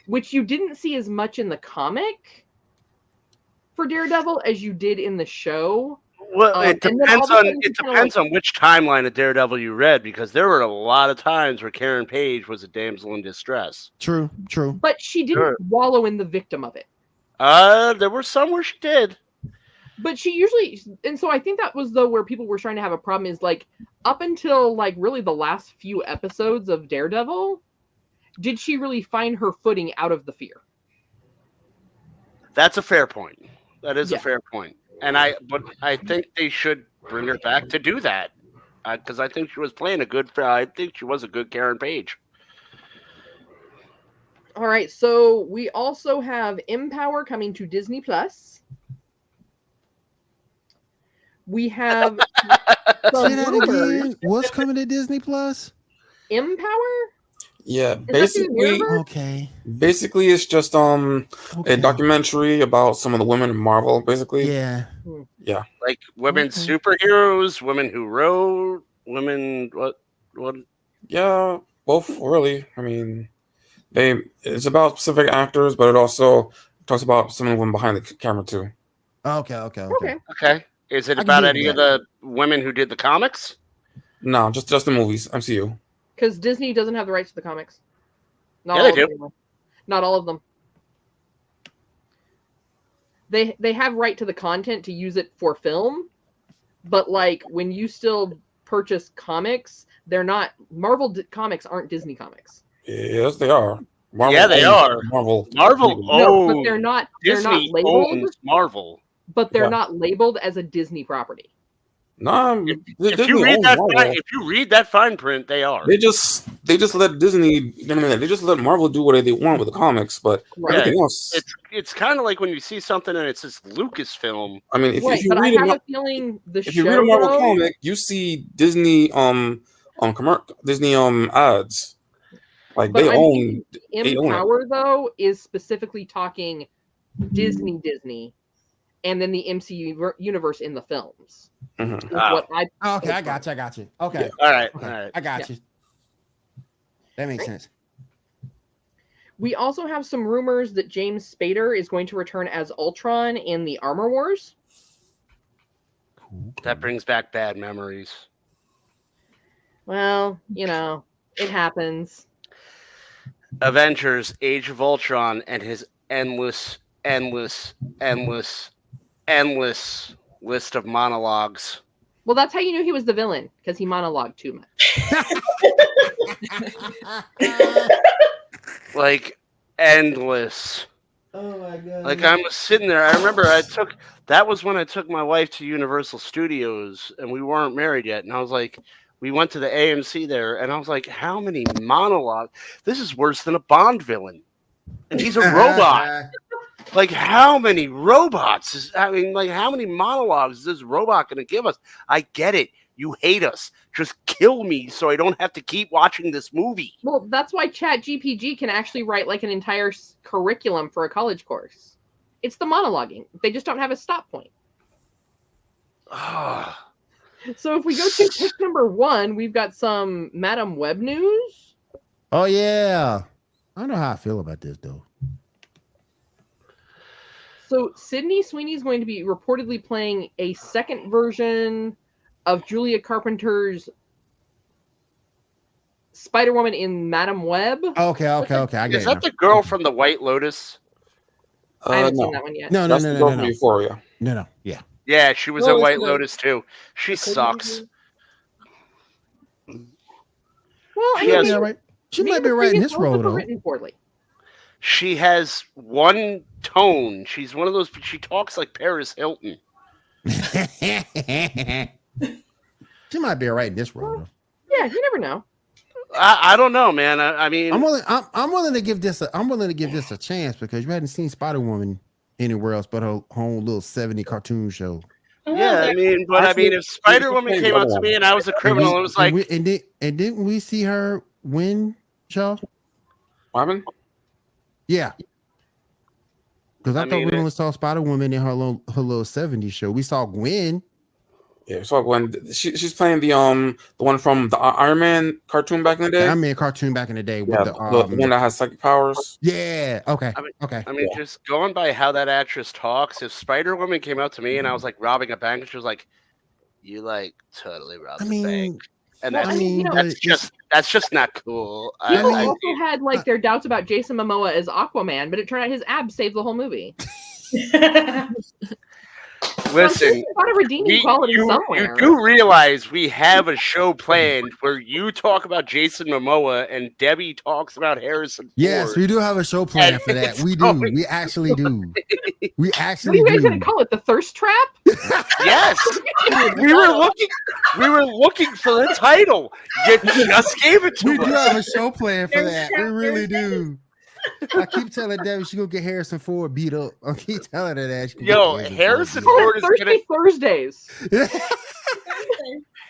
which you didn't see as much in the comic for Daredevil as you did in the show. Well, it depends on which timeline of Daredevil you read, because there were a lot of times where Karen Page was a damsel in distress. True. But she didn't wallow in the victim of it. There were some where she did. But she usually, and so I think that was where people were trying to have a problem is like up until like really the last few episodes of Daredevil, did she really find her footing out of the fear? That's a fair point. That is a fair point. But I think they should bring her back to do that, because I think she was playing I think she was a good Karen Page. All right, so we also have Empower coming to Disney Plus. We have Say that again. What's coming to Disney Plus? Empower? Yeah, basically it's just a documentary about some of the women in Marvel, basically. Yeah. Like women superheroes, women who wrote, women what? Yeah, both really. I mean, it's about specific actors, but it also talks about some of the women behind the camera too. Okay. Is it about any of the women who did the comics? No, just the movies, MCU. Because Disney doesn't have the rights to the comics. They do. Not all of them. They have right to the content to use it for film, but like when you still purchase comics, they're not comics aren't Disney comics. Yes, they are. Marvel they are. Marvel. No, but they're not. Disney they're not labeled. Owns Marvel, but they're not labeled as a Disney property. No, if you read that fine print, they are. They just let Disney. They just let Marvel do whatever they want with the comics, but everything else. It's kind of like when you see something and it says Lucasfilm. I mean, if you but read I have a feeling if you read a Marvel comic, you see Disney Disney ads. Like they own. Empower though is specifically talking Disney. And then the MCU universe in the films. Mm-hmm. I got you. Okay. All right. I got you. That makes sense. We also have some rumors that James Spader is going to return as Ultron in the Armor Wars. That brings back bad memories. Well, it happens. Avengers: Age of Ultron and his endless list of monologues. Well, that's how you knew he was the villain, because he monologued too much. Like, endless. Oh my god! Like, I'm sitting there. I remember that was when I took my wife to Universal Studios, and we weren't married yet. And I was like, we went to the AMC there, and I was like, how many monologues? This is worse than a Bond villain, and he's a robot. Like, how many robots? How many monologues is this robot going to give us? I get it. You hate us. Just kill me so I don't have to keep watching this movie. Well, that's why ChatGPT can actually write like an entire curriculum for a college course. It's the monologuing. They just don't have a stop point. So if we go to pick number 1, we've got some Madam Web news. Oh yeah, I don't know how I feel about this though. So Sydney Sweeney is going to be reportedly playing a second version of Julia Carpenter's Spider-Woman in Madam Web. Okay. I get it. Is that the girl from the White Lotus? I haven't no. seen that one yet. No. That's the girl from Euphoria. No. Yeah. Yeah, she was in White Lotus too. She sucks. Well, She has- She might be right in this role though. Written poorly. She has one tone. She's one of those. She talks like Paris Hilton. She might be right in this role though. Yeah, you never know. I don't know, man. I mean, I'm willing to give this a chance because you hadn't seen Spider-Woman anywhere else but her whole little 70 cartoon show. yeah, I mean, if Spider-Woman came out to me and I was a criminal, it was like, didn't we see her win, Shaw? What happened? Yeah. Because I thought we only saw Spider-Woman in her little 70s show. We saw Gwen. Yeah, so when she's playing the one from the Iron Man cartoon back in the day. Iron Man cartoon back in the day with the one that has psychic powers. Yeah. Okay. Just going by how that actress talks, if Spider-Woman came out to me and I was like robbing a bank, and she was like, "You like totally robbed a bank," and that's just not cool. People also had like their doubts about Jason Momoa as Aquaman, but it turned out his abs saved the whole movie. Listen, got a redeeming quality somewhere. You do realize we have a show planned where you talk about Jason Momoa and Debbie talks about Harrison Ford. Yes, we do have a show planned for that. We do. We actually do. We actually do. What are you guys going to call it? The Thirst Trap? Yes. we were looking for a title. You just gave it to us. We do have a show planned for that. We really do. I keep telling Debbie she's gonna get Harrison Ford beat up. I keep telling her that. Harrison Ford is gonna Thursdays.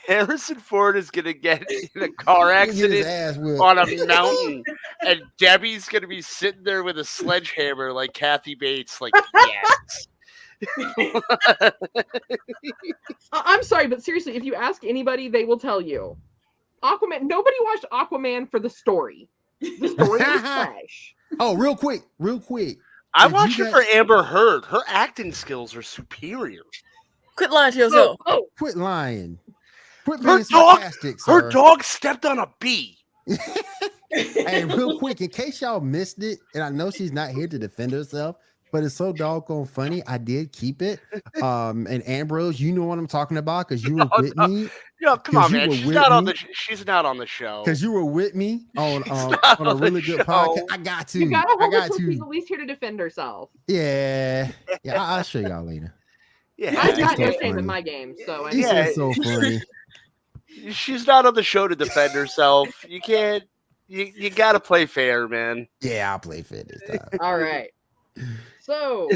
Harrison Ford is gonna get in a car accident on a mountain, and Debbie's gonna be sitting there with a sledgehammer like Kathy Bates. Like, yes. I'm sorry, but seriously, if you ask anybody, they will tell you. Aquaman. Nobody watched Aquaman for the story. The story is trash. Oh, real quick. I watched it for Amber Heard. Her acting skills are superior. Quit lying to yourself. Quit lying. Quit being sarcastic, sir. Her dog stepped on a bee. Hey, real quick, in case y'all missed it, and I know she's not here to defend herself, but it's so doggone funny. I did keep it. And Ambrose, you know what I'm talking about because you were with me. Yo, come on, man. She's not on the show. Because you were with me on a really good podcast. I got to. You gotta hold her till she's at least here to defend herself. Yeah. I'll show y'all later. Yeah, I've got no shame in my game, so It's so funny. She's not on the show to defend herself. You can't. You gotta play fair, man. Yeah, I'll play fair this time. All right. So,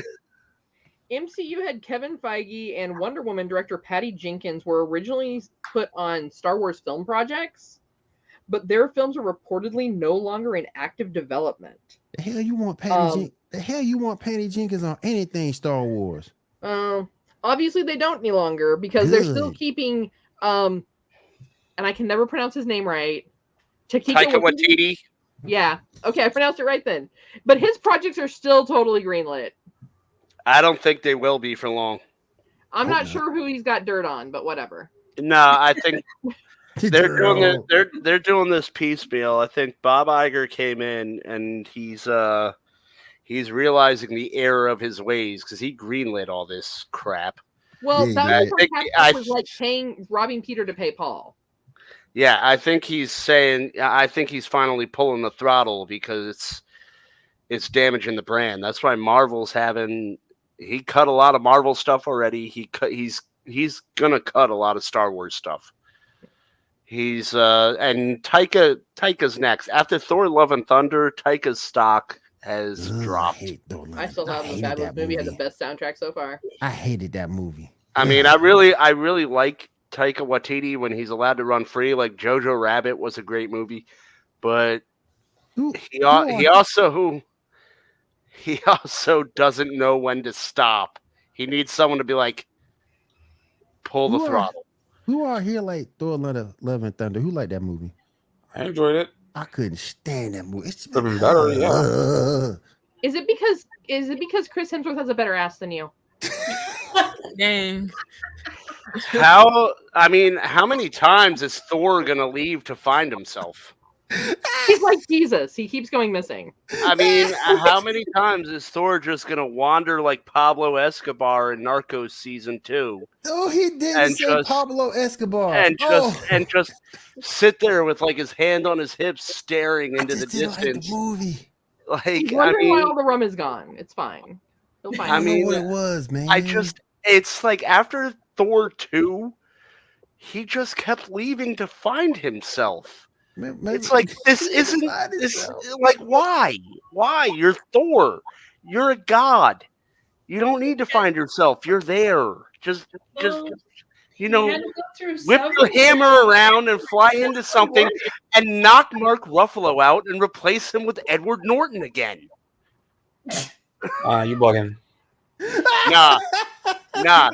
MCU head Kevin Feige and Wonder Woman director Patty Jenkins were originally put on Star Wars film projects, but their films are reportedly no longer in active development. The hell you want Patty Jenkins on anything Star Wars? Obviously they don't any longer because they're still keeping and I can never pronounce his name right. Taika Waititi. Yeah. Okay, I pronounced it right then. But his projects are still totally greenlit. I don't think they will be for long. I'm not sure who he's got dirt on, but whatever. No, I think they're doing this piecemeal. I think Bob Iger came in and he's realizing the error of his ways because he greenlit all this crap. Well, Yeah, that I was her think- catchphrase was like robbing Peter to pay Paul. Yeah, I think he's saying. I think he's finally pulling the throttle because it's damaging the brand. That's why Marvel's having. He cut a lot of Marvel stuff already. He's gonna cut a lot of Star Wars stuff. He's and Taika's next after Thor: Love and Thunder. Taika's stock has dropped. I still have the Fabulous movie had the best soundtrack so far. I hated that movie. I mean, I really like Taika Waititi when he's allowed to run free. Like Jojo Rabbit was a great movie, but he also doesn't know when to stop. He needs someone to be like, pull the throttle. Who are here like Thor: Love and Thunder? Who liked that movie? I enjoyed it. I couldn't stand that movie. It's been better, yeah. Is it because Chris Hemsworth has a better ass than you? Dang. How many times is Thor gonna leave to find himself? He's like Jesus. He keeps going missing. I mean, how many times is Thor just gonna wander like Pablo Escobar in Narcos season 2? Oh, he didn't say Pablo Escobar. And just sit there with like his hand on his hips, staring into the distance. The movie. He's wondering why all the rum is gone. It's fine. He'll find I mean, what it was, man. It's like after Thor 2, he just kept leaving to find himself. Maybe it's like this isn't this like why you're Thor, you're a god, you don't need to find yourself, you're there, just whip your hammer around and fly into something and knock Mark Ruffalo out and replace him with Edward Norton again. You bugging. Nah,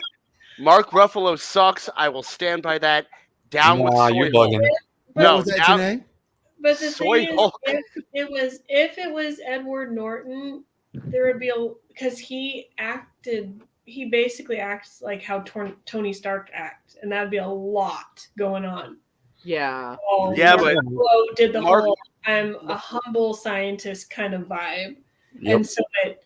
Mark Ruffalo sucks. I will stand by that. Down with Soy you're bugging. No, was that your name? But the thing is, if it was Edward Norton, there would be because he basically acts like how Tony Stark acts, and that'd be a lot going on. Yeah. But did the whole I'm a humble scientist kind of vibe, and so it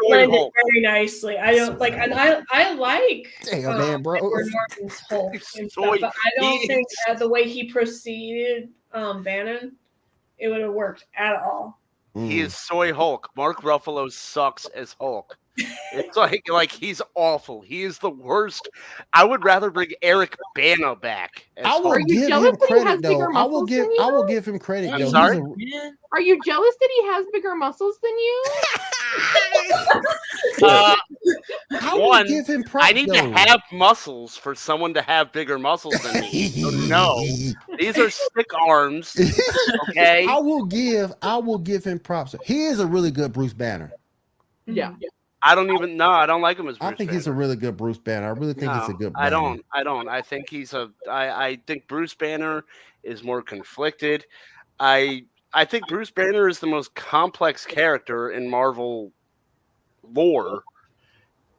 blended very nicely. I don't like, and I like Edward Norton's Hulk and stuff, but I don't think the way he proceeded Bannon, it would have worked at all. He is Soy Hulk. Mark Ruffalo sucks as Hulk. It's like he's awful. He is the worst. I would rather bring Eric Bana back. I will give him credit though. I will give him credit. I'm sorry. Are you jealous that he has bigger muscles than you? One, give him props, I need to have muscles for someone to have bigger muscles than me. So no, these are stick arms. Okay. I will give him props. He is a really good Bruce Banner. Yeah. I don't even know. I don't like him as Bruce I think Banner. He's a really good Bruce Banner. I really think he's a good Banner. I don't. I think I think Bruce Banner is more conflicted. I think Bruce Banner is the most complex character in Marvel lore.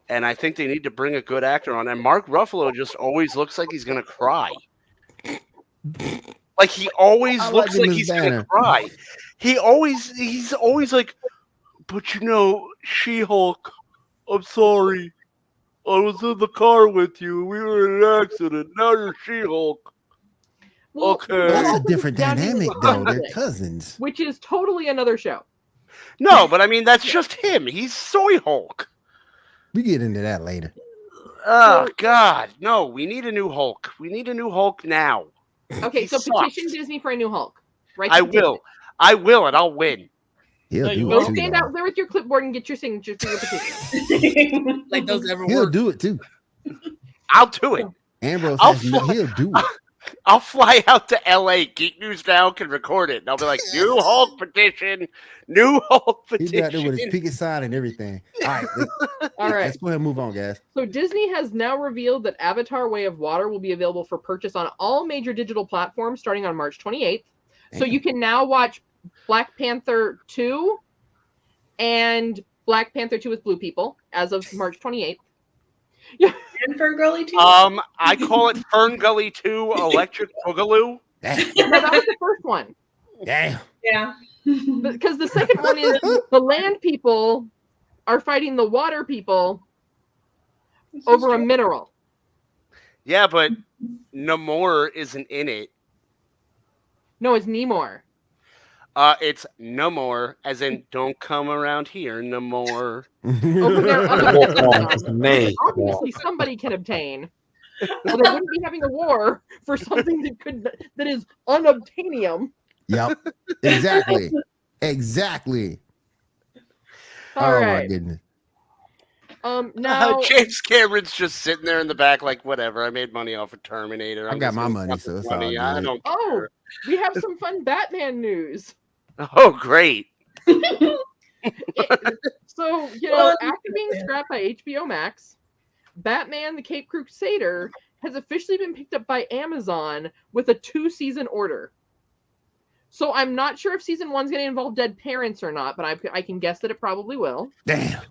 And I think they need to bring a good actor on. And Mark Ruffalo just always looks like he's gonna cry. Like he always looks like he's gonna cry. He's always like, but She-Hulk, I'm sorry. I was in the car with you. We were in an accident. Now you're She-Hulk. Well, okay. That's a different dynamic, though. They're cousins. Which is totally another show. No, but I mean, that's just him. He's Soy Hulk. We get into that later. Oh, God. No, we need a new Hulk. We need a new Hulk now. Okay, so petition Disney for a new Hulk. Right? I will, and I'll win. Go stand out there with your clipboard and get your signature for your petition. Like those ever He'll work. do it too. I'll do it. Ambrose he'll do it. I'll fly out to LA. Geek News Now can record it. And I'll be like, new Hulk petition. New Hulk petition. He'll be out there with his picket sign and everything. All right. Let's go ahead and move on, guys. So Disney has now revealed that Avatar Way of Water will be available for purchase on all major digital platforms starting on March 28th. Damn. So you can now watch Black Panther 2 and Black Panther 2 with Blue People as of March 28th. Yeah. And Ferngully 2? I call it Ferngully 2 Electric Boogaloo. No, that was the first one. Damn. Yeah. Because the second one is the land people are fighting the water people over a mineral. Yeah, but Namor isn't in it. No, it's Namor. It's Namor, as in don't come around here, Namor. Over there, Snake. obviously somebody can obtain. Well, they wouldn't be having a war for something that is unobtainium. Yep. Exactly. Exactly. All oh right. my goodness. Now James Cameron's just sitting there in the back, like, whatever. I made money off of Terminator. I got my money, so it's all good. I don't care. we have some fun Batman news. Oh, great. So, after being scrapped by HBO Max, Batman the Caped Crusader has officially been picked up by Amazon with a 2-season order. So I'm not sure if season 1's going to involve dead parents or not, but I can guess that it probably will. Damn.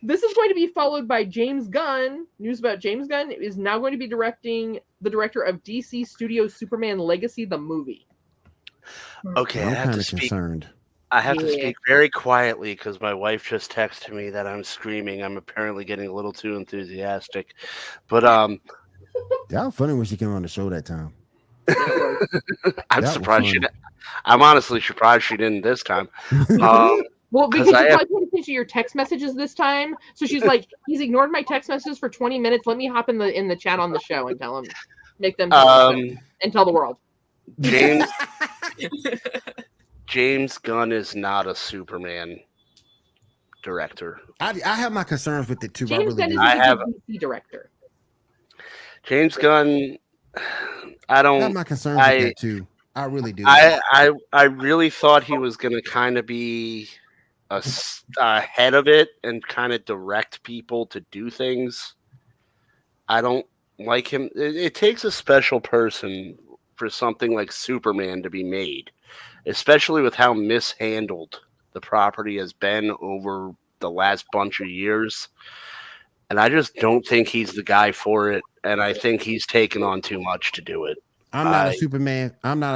This is going to be followed by James Gunn. News about James Gunn is now going to be the director of DC Studios Superman Legacy, the movie. Okay, I'm kind of concerned. I have to speak very quietly because my wife just texted me that I'm screaming. I'm apparently getting a little too enthusiastic. But that was funny when she came on the show that time. I'm surprised she didn't. I'm honestly surprised she didn't this time. Well, because you probably paid attention to your text messages this time. So she's like, he's ignored my text messages for 20 minutes. Let me hop in the chat on the show and tell him, make them and tell the world. James Gunn is not a Superman director. I have my concerns with it too. James Gunn is a DC director. James Gunn, I have my concerns with that too. I really do. I really thought he was going to kind of be ahead of it and kind of direct people to do things. I don't like him. It takes a special person for something like Superman to be made, especially with how mishandled the property has been over the last bunch of years. And I just don't think he's the guy for it. And I think he's taken on too much to do it. I'm not a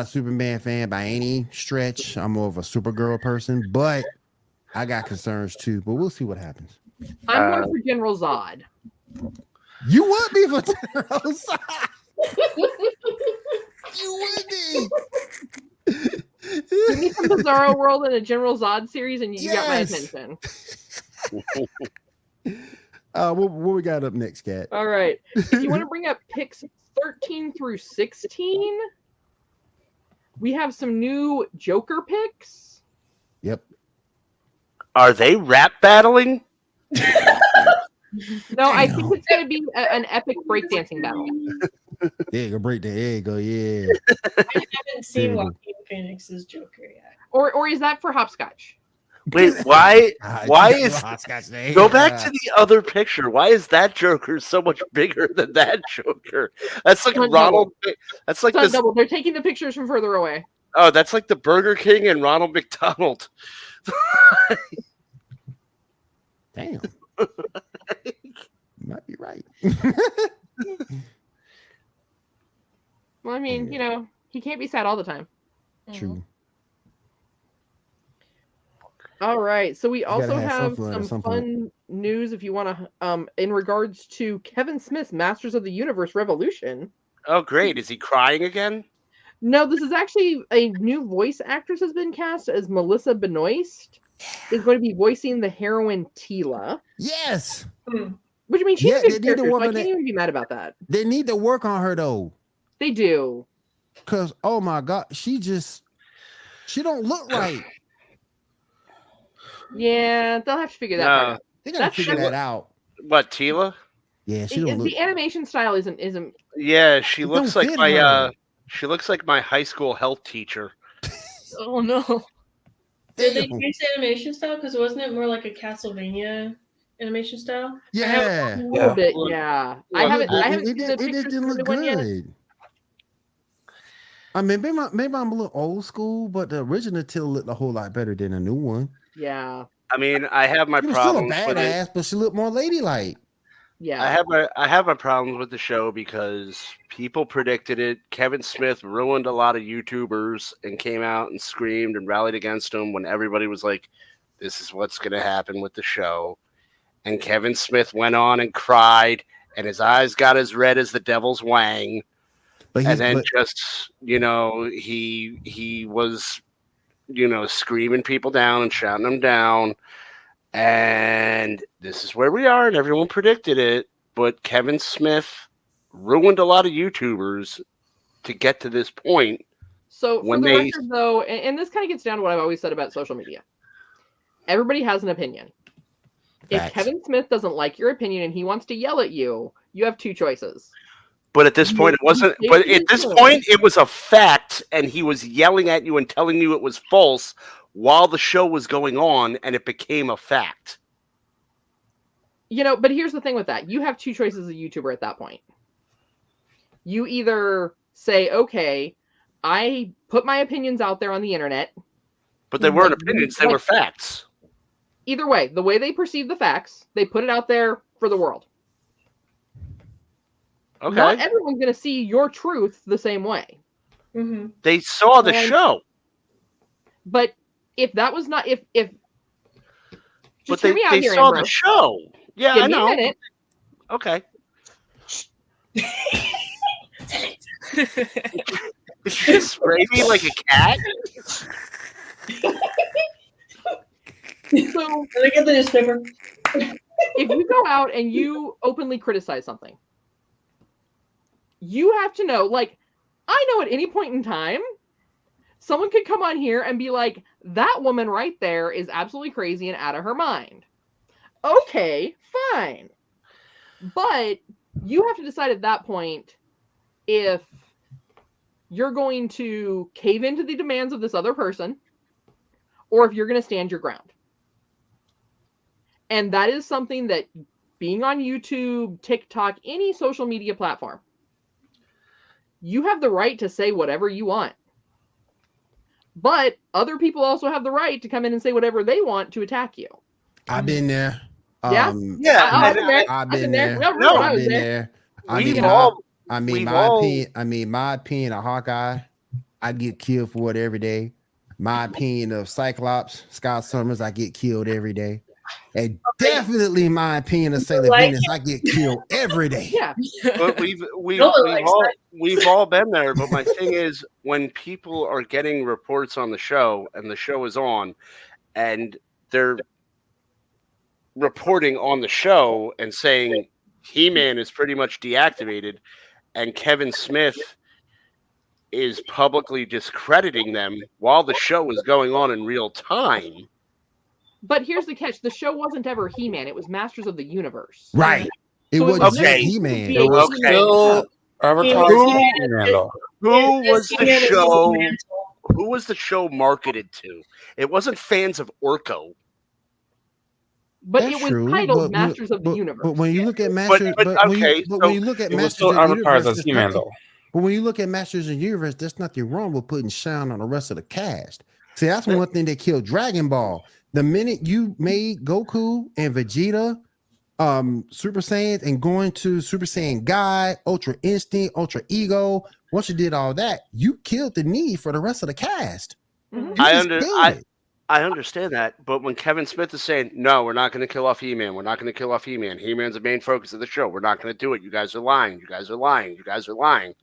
Superman fan by any stretch. I'm more of a Supergirl person, but I got concerns too. But we'll see what happens. I'm more for General Zod. You would be for General Zod. You would be. Give me some Bizarro World and a General Zod series, and you got my attention. What we got up next, Kat? All right. If you want to bring up picks 13 through 16, we have some new Joker picks. Yep. Are they rap battling? No, I think it's going to be an epic breakdancing battle. There you go, break the egg. Yeah. I haven't seen Joaquin Phoenix's Joker yet. Or is that for hopscotch? Wait, why is go back to to the other picture? Why is that Joker so much bigger than that Joker? That's like Ronald. That's like this. Double. They're taking the pictures from further away. Oh, that's like the Burger King and Ronald McDonald. Damn. You might be right. Well, I mean, he can't be sad all the time. True. All right. So we also have some fun news if you want to, in regards to Kevin Smith's Masters of the Universe Revolution. Oh, great. Is he crying again? No, this is actually a new voice actress has been cast as Melissa Benoist. Is going to be voicing the heroine Tila. Yes. Which I mean, she's a good character, so I can't even be mad about that. They need to work on her though. They do. Cause oh my god, she don't look right. Yeah, they'll have to figure that part out. They gotta figure that out. What, Tila? Yeah, she don't look. The animation style isn't. Yeah, she looks like my she looks like my high school health teacher. Oh no. Did they change the animation style? Because wasn't it more like a Castlevania animation style? Yeah, a little bit. Yeah, I haven't seen the pictures. It didn't look good. I mean, maybe I'm a little old school, but the original Tila looked a whole lot better than the new one. Yeah. I mean, I have my problems still a badass, but she looked more ladylike. Yeah. I have my problems with the show because people predicted it. Kevin Smith ruined a lot of YouTubers and came out and screamed and rallied against him when everybody was like, this is what's going to happen with the show. And Kevin Smith went on and cried, and his eyes got as red as the devil's wang. And then he was, screaming people down and shouting them down. And this is where we are, and everyone predicted it. But Kevin Smith ruined a lot of YouTubers to get to this point. So for the record, though, and this kind of gets down to what I've always said about social media. Everybody has an opinion. If Kevin Smith doesn't like your opinion and he wants to yell at you, you have two choices. But at this point, it wasn't. But at this point, it was a fact, and he was yelling at you and telling you it was false while the show was going on, and it became a fact. But here's the thing with that. You have two choices as a YouTuber at that point. You either say, okay, I put my opinions out there on the internet. But they weren't opinions, they were facts. Either way, the way they perceive the facts, they put it out there for the world. Okay. Not everyone's going to see your truth the same way. Mm-hmm. They saw the show. But if that was not... If but they saw the show. Yeah, I know. Give me a minute. Okay. Did you spray me like a cat? So, let me get the newspaper. If you go out and you openly criticize something, you have to know, I know at any point in time, someone could come on here and be like, that woman right there is absolutely crazy and out of her mind. Okay, fine. But you have to decide at that point if you're going to cave into the demands of this other person or if you're going to stand your ground. And that is something that being on YouTube, TikTok, any social media platform, you have the right to say whatever you want. But other people also have the right to come in and say whatever they want to attack you. I've been there. Yeah. I've been there. My opinion of Hawkeye, I get killed for it every day. My opinion of Cyclops, Scott Summers, I get killed every day. And definitely my opinion of Sailor Venus, I get killed every day. Yeah. But we've all been there. But my thing is, when people are getting reports on the show and the show is on and they're reporting on the show and saying He-Man is pretty much deactivated and Kevin Smith is publicly discrediting them while the show is going on in real time. But here's the catch. The show wasn't ever He-Man. It was Masters of the Universe. Right. It wasn't just He-Man. It was still Who was the show? Who was the show marketed to? It wasn't fans of Orko. But it was titled Masters of the Universe. But when you look at Masters, when you look at Masters of the Universe, but when you look at Masters of the Universe, there's nothing wrong with putting shine on the rest of the cast. See, that's one thing that killed Dragon Ball. The minute you made Goku and Vegeta Super Saiyans and going to Super Saiyan Guy, Ultra Instinct, Ultra Ego, once you did all that, you killed the need for the rest of the cast. Mm-hmm. I understand that, but when Kevin Smith is saying, no, we're not going to kill off He-Man, we're not going to kill off He-Man, He-Man's the main focus of the show, we're not going to do it, you guys are lying, you guys are lying, you guys are lying.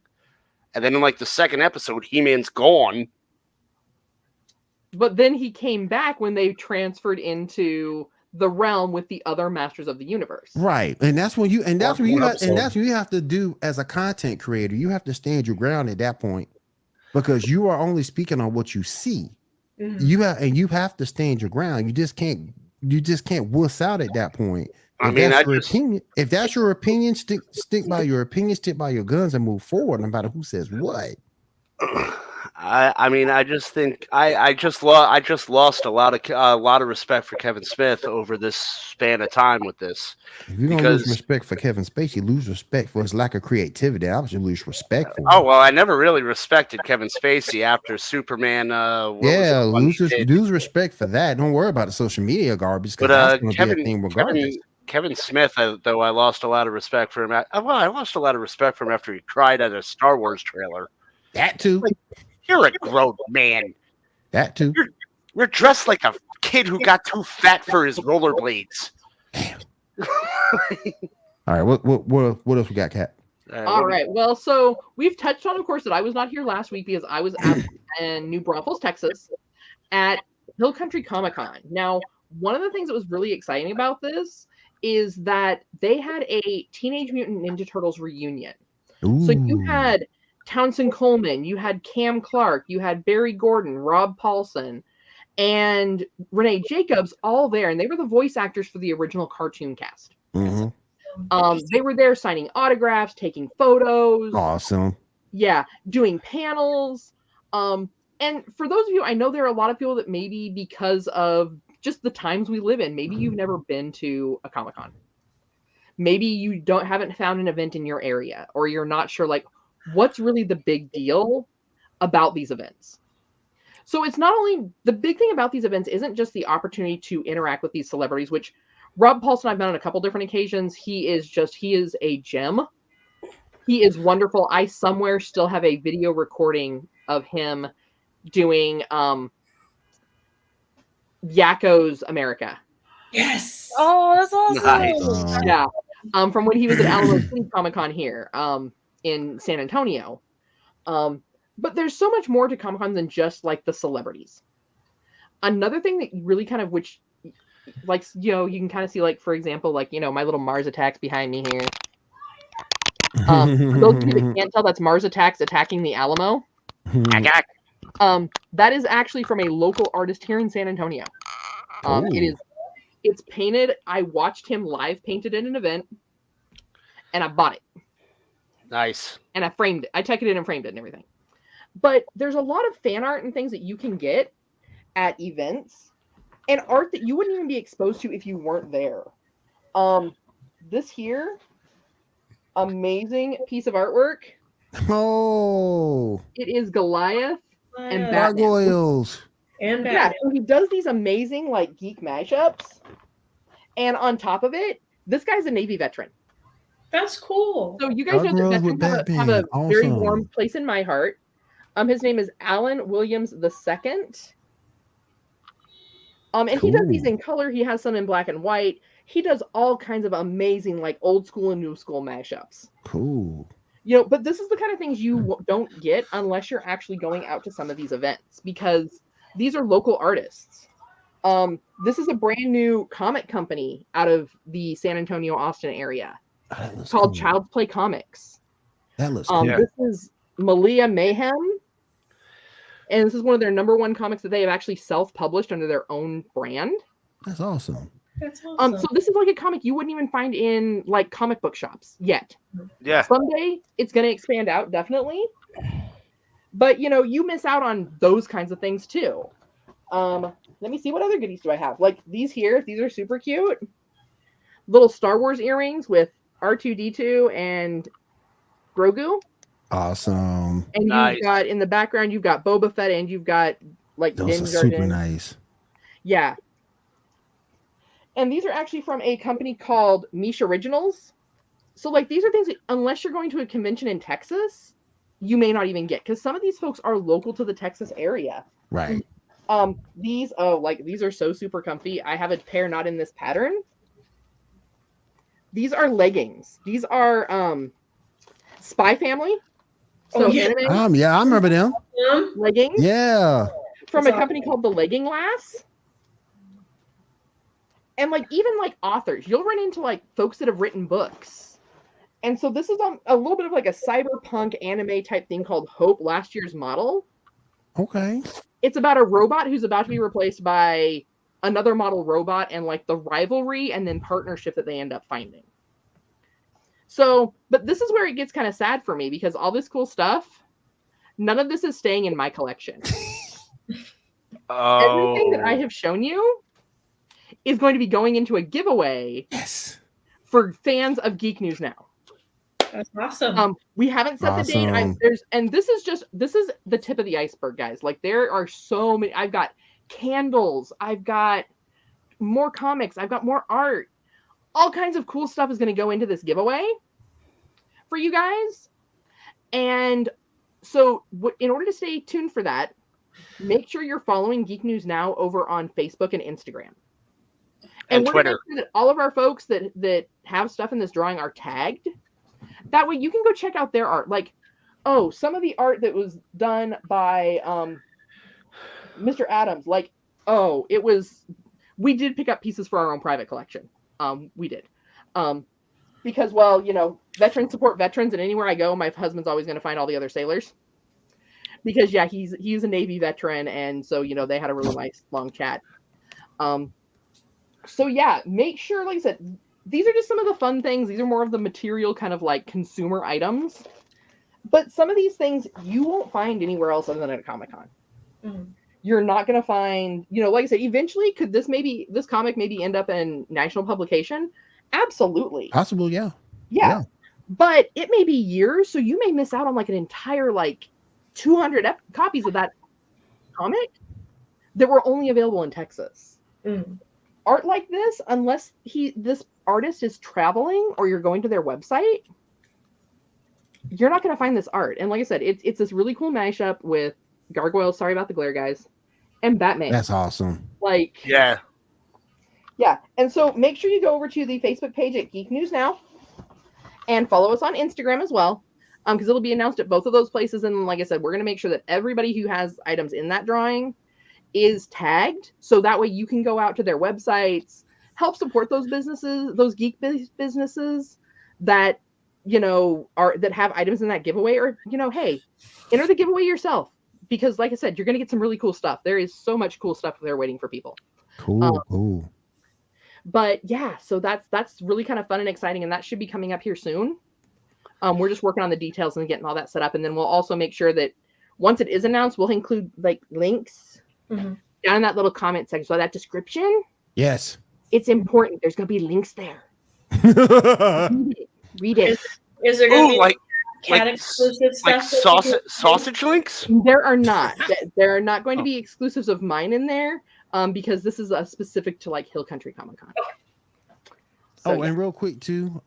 And then in the second episode, He-Man's gone. But then he came back when they transferred into the realm with the other Masters of the Universe. Right. And that's when you have to do as a content creator. You have to stand your ground at that point because you are only speaking on what you see. Mm-hmm. You have to stand your ground. You just can't wuss out at that point. If that's your opinion, stick by your opinion, stick by your guns and move forward no matter who says what. I just think I just lost a lot of respect for Kevin Smith over this span of time with this. If you don't lose respect for Kevin Spacey, you lose respect for his lack of creativity. I was lose respect for him. Oh well, I never really respected Kevin Spacey after Superman. Lose respect for that. Don't worry about the social media garbage. But Kevin Smith, though, I lost a lot of respect for him. I lost a lot of respect for him after he cried at a Star Wars trailer. That too. You're a grown man. That too. You're dressed like a kid who got too fat for his rollerblades. Damn. All right, what else we got, Kat? All right. Well, so we've touched on, of course, that I was not here last week because I was out in New Braunfels, Texas, at Hill Country Comic Con. Now, one of the things that was really exciting about this is that they had a Teenage Mutant Ninja Turtles reunion. Ooh. So you had Townsend Coleman, you had Cam Clark, you had Barry Gordon, Rob Paulson, and Renee Jacobs all there, and they were the voice actors for the original cartoon cast. Mm-hmm. They were there signing autographs, taking photos. Awesome. Yeah, doing panels. And for those of you, I know there are a lot of people that maybe because of just the times we live in, maybe you've never been to a Comic-Con. Maybe you haven't found an event in your area, or you're not sure like what's really the big deal about these events. So it's not only the big thing about these events isn't just the opportunity to interact with these celebrities, which Rob Paulson I've met on a couple different occasions. He is a gem. He is wonderful. I somewhere still have a video recording of him doing Yakko's America. Yes. Oh, that's awesome. Nice. Yeah. From when he was at Alamo City Comic Con here in San Antonio. But there's so much more to Comic Con than just like the celebrities. Another thing that really kind of, which like, you know, you can kind of see like, for example, like, you know, my little Mars Attacks behind me here. For those of you that can't tell, that's Mars Attacks attacking the Alamo. That is actually from a local artist here in San Antonio. It's painted. I watched him live paint it in an event, and I bought it. Nice. And I framed it. I took it in and framed it and everything. But there's a lot of fan art and things that you can get at events, and art that you wouldn't even be exposed to if you weren't there. This here, amazing piece of artwork. Oh, it is Goliath and Batman. Gargoyles. And Batman. Yeah, so he does these amazing like geek mashups, and on top of it, this guy's a Navy veteran. That's cool. So you guys know that veterans have a very warm place in my heart. His name is Alan Williams II. And he does these in color. He has some in black and white. He does all kinds of amazing, like old school and new school mashups. Cool. You know, but this is the kind of things you don't get unless you're actually going out to some of these events, because these are local artists. This is a brand new comic company out of the San Antonio, Austin area called Child's Play Comics. That looks cool. This is Malia Mayhem. And this is one of their #1 comics that they have actually self-published under their own brand. That's awesome. That's awesome. So this is like a comic you wouldn't even find in like comic book shops yet. Yeah. Someday it's going to expand out, definitely. But, you know, you miss out on those kinds of things too. Let me see, what other goodies do I have? Like these here, these are super cute. Little Star Wars earrings with R2-D2 and Grogu. Awesome. And you've got in the background, you've got Boba Fett, and you've got like those are super nice. Yeah. And these are actually from a company called Mish Originals. So like these are things that unless you're going to a convention in Texas, you may not even get, because some of these folks are local to the Texas area. Right. These are so super comfy. I have a pair not in this pattern. These are leggings. These are Spy Family. So anime. Yeah, I remember them. Leggings. Yeah. From a company called The Legging Lass. And like even like authors, you'll run into like folks that have written books. And so this is a little bit of like a cyberpunk anime type thing called Hope, Last Year's Model. Okay. It's about a robot who's about to be replaced by another model robot, and like the rivalry and then partnership that they end up finding. So, but this is where it gets kind of sad for me, because all this cool stuff, none of this is staying in my collection. Everything that I have shown you is going to be going into a giveaway for fans of Geek News Now. That's awesome. We haven't set the date. This is the tip of the iceberg, guys. Like there are so many. I've got candles. I've got more comics. I've got more art. All kinds of cool stuff is going to go into this giveaway for you guys. And so in order to stay tuned for that, make sure you're following Geek News Now over on Facebook and Instagram. And we're gonna Twitter. make sure that all of our folks that have stuff in this drawing are tagged. That way you can go check out their art. Like, oh, some of the art that was done by Mr. Adams, like, oh, we did pick up pieces for our own private collection. We did. Because, well, you know, veterans support veterans, and anywhere I go, my husband's always going to find all the other sailors. Because, yeah, he's a Navy veteran, and so, you know, they had a really nice long chat. So, yeah, make sure, like I said, these are just some of the fun things. These are more of the material kind of like consumer items. But some of these things you won't find anywhere else other than at a Comic-Con. Mm-hmm. You're not going to find, you know, like I said, eventually, could this comic maybe end up in national publication? Absolutely. Possible, yeah. Yeah. But it may be years, so you may miss out on like an entire like 200 copies of that comic that were only available in Texas. Mm. Art like this, unless this artist is traveling or you're going to their website, you're not going to find this art. And like I said, it's this really cool mashup with Gargoyles, sorry about the glare, guys, and Batman. That's awesome. Like, yeah. And so make sure you go over to the Facebook page at Geek News Now and follow us on Instagram as well, because it'll be announced at both of those places. And like I said, we're going to make sure that everybody who has items in that drawing is tagged, so that way you can go out to their websites, help support those businesses, those geek businesses that, you know, that have items in that giveaway, or, you know, hey, enter the giveaway yourself, because like I said, you're going to get some really cool stuff. There is so much cool stuff there waiting for people. Cool. But yeah, so that's really kind of fun and exciting, and that should be coming up here soon. We're just working on the details and getting all that set up, and then we'll also make sure that once it is announced, we'll include like links down in that little comment section. So that description, yes, it's important. There's going to be links there. Read it. Is there going to be like cat exclusive stuff? Like sausage links? There are not. There are not going to be exclusives of mine in there, because this is specific to like Hill Country Comic Con. So, and real quick too,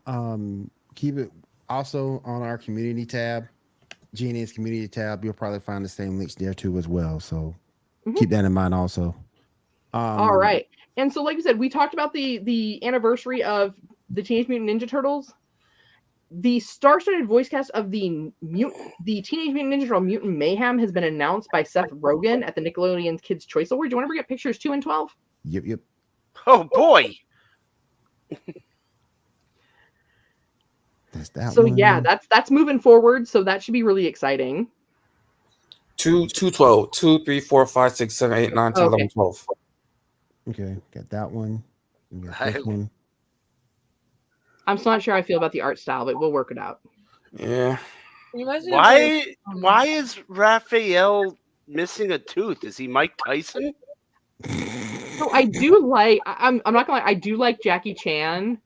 keep it also on our community tab, GN's community tab. You'll probably find the same links there too as well. So keep that in mind also. All right. And so, like I said, we talked about the anniversary of the Teenage Mutant Ninja Turtles. The star-studded voice cast of the Teenage Mutant Ninja Turtle Mutant Mayhem has been announced by Seth Rogen at the Nickelodeon's Kids' Choice Award. Do you want to bring up pictures 2 and 12? Yep. Oh boy. That's that so one. Yeah, that's moving forward. So that should be really exciting. 2, 12, 2, 3, 4, 5, 6, 7, 8, 9, 10, 11, 12. Okay, got that one. You got this one. I'm still not sure how I feel about the art style, but we'll work it out. Yeah. Why is Raphael missing a tooth? Is he Mike Tyson? So I do like. I'm not gonna lie. I do like Jackie Chan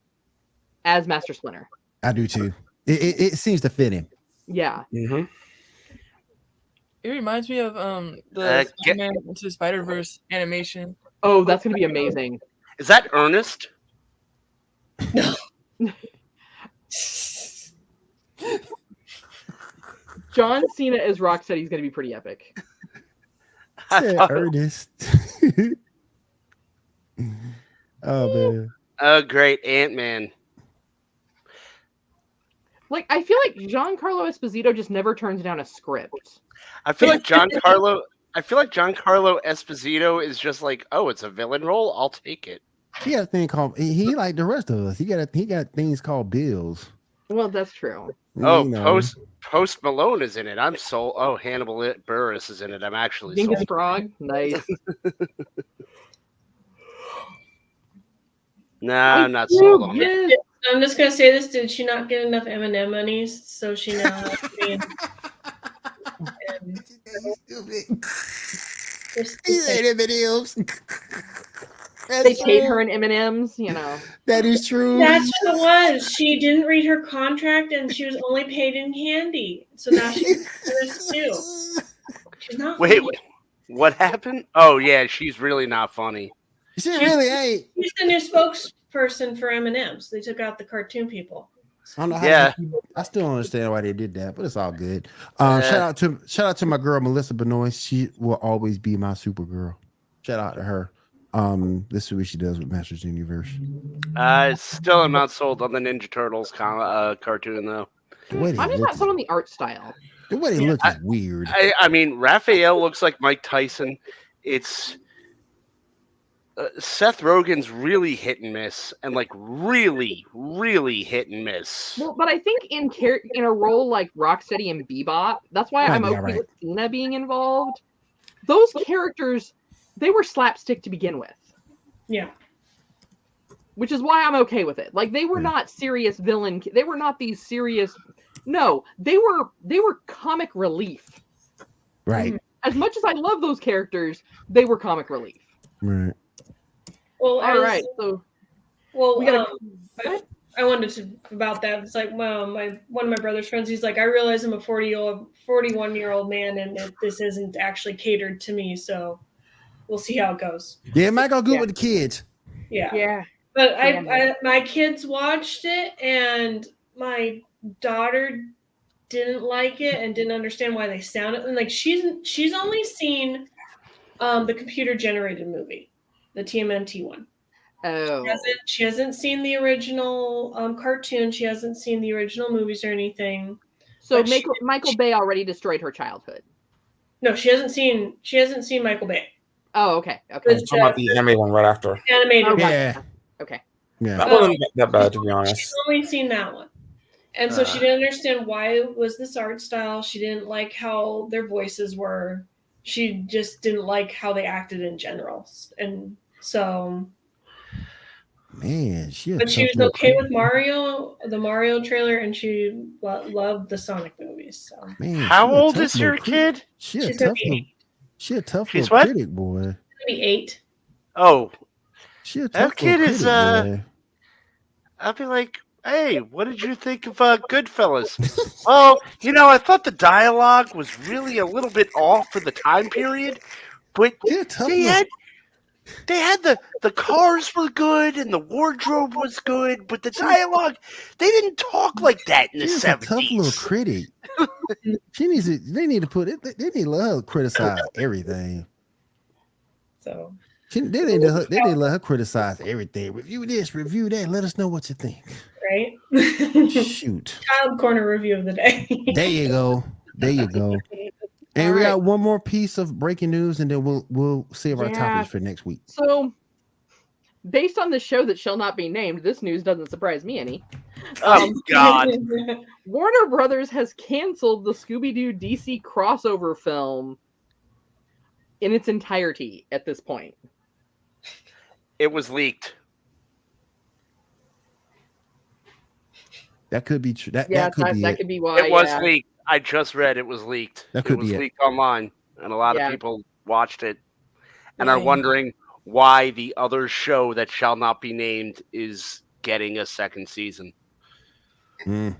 as Master Splinter. I do too. It seems to fit him. Yeah. Mm-hmm. It reminds me of the Spider-Man Into the Spider-Verse animation. Oh, that's gonna be amazing. Is that Ernest? No. John Cena as Rocksteady is going to be pretty epic. Ernest. Oh man. Oh, great, Ant-Man. Like, I feel like Giancarlo Esposito just never turns down a script. I feel like Giancarlo Esposito is just like, oh, it's a villain role. I'll take it. He got a thing called he like the rest of us. He got things called bills. Well, that's true. Oh, you know. Post Malone is in it. Hannibal Buress is in it. I'm actually Dingus Frog. Nice. Nah, I'm not sold on it. I'm just gonna say this: did she not get enough M&M monies? So she now has to be in. They paid her in M&Ms, you know. That is true. That's what it was. She didn't read her contract, and she was only paid in candy. So now she's too. She's not. Wait, what happened? Oh yeah, she's really not funny. She really ain't. She's the new spokesperson for M&Ms. They took out the cartoon people. I don't know how I still don't understand why they did that, but it's all good. Shout out to my girl Melissa Benoist. She will always be my Supergirl. Shout out to her. This is what she does with Masters Universe. Still am not sold on the Ninja Turtles cartoon though. The way I'm they just look not sold on the art style. the way they look is weird. I mean, Raphael looks like Mike Tyson. It's Seth Rogen's really hit and miss, and like really, really hit and miss. Well, but I think in a role like Rocksteady and Bebop, that's why I'm okay with Cena being involved. Those characters, they were slapstick to begin with. Yeah. Which is why I'm okay with it. Like, they were not serious villain. They were not these serious. No, they were comic relief. Right. As much as I love those characters, they were comic relief. Right. Well, all right. So, we gotta. I wanted to about that. It's like, well, one of my brother's friends. He's like, I realize I'm a 41-year-old man, and that this isn't actually catered to me. So, we'll see how it goes. Yeah, it might go good with the kids. Yeah. Yeah. But my kids watched it, and my daughter didn't like it and didn't understand why they sounded. And like she's only seen the computer generated movie, the TMNT one. Oh. She hasn't seen the original cartoon. She hasn't seen the original movies or anything. So Michael Bay already destroyed her childhood. No, she hasn't seen Michael Bay. Oh, okay. Okay. I'm talking about the animated one right after. Animated. Yeah. Okay. Yeah. That wasn't that bad, to be honest. She's only seen that one. And so she didn't understand why it was this art style. She didn't like how their voices were. She just didn't like how they acted in general. And so... Man, but she was okay with Mario, the Mario trailer, and she loved the Sonic movies. So. Man, how old is your kid? She's a tough little what? critic, boy. She'll be 8. Oh, she a tough that kid critic, is. boy. I'll be like, hey, what did you think of Goodfellas? Oh, I thought the dialogue was really a little bit off for the time period, but they had the cars were good and the wardrobe was good, but the dialogue, they didn't talk like that in the 70s. A tough little critic. They need to let her criticize everything. So they need to let her criticize everything. Review this, review that. Let us know what you think. Right? Shoot. Child corner review of the day. There you go. And we got one more piece of breaking news, and then we'll save our topics for next week. So, based on the show that shall not be named, this news doesn't surprise me any. Oh, God. Warner Brothers has canceled the Scooby-Doo DC crossover film in its entirety at this point. It was leaked. That could be true. That could be why. It was leaked. I just read it was leaked. It was leaked online, and a lot of people watched it and are wondering why the other show that shall not be named is getting a second season. Because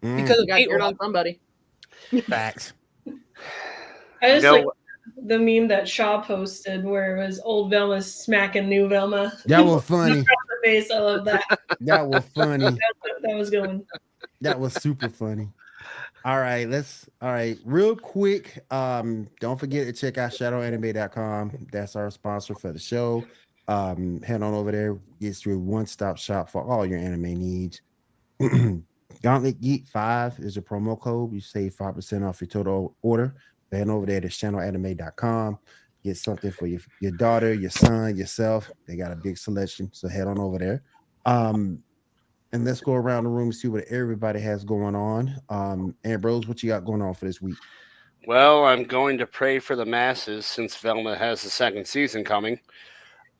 it got aired on somebody. Facts. I just like the meme that Shaw posted where it was old Velma smacking new Velma. That was funny. Face. I love that. That was funny. That was good. That was super funny. All right, real quick. Don't forget to check out shadowanime.com. That's our sponsor for the show. Head on over there, get your one-stop shop for all your anime needs. Gauntlet Geek 5 is a promo code. You save 5% off your total order. Head over there to shadowanime.com. Get something for your daughter, your son, yourself. They got a big selection, so head on over there. And let's go around the room and see what everybody has going on. Ambrose, what you got going on for this week? Well, I'm going to pray for the masses since Velma has the second season coming.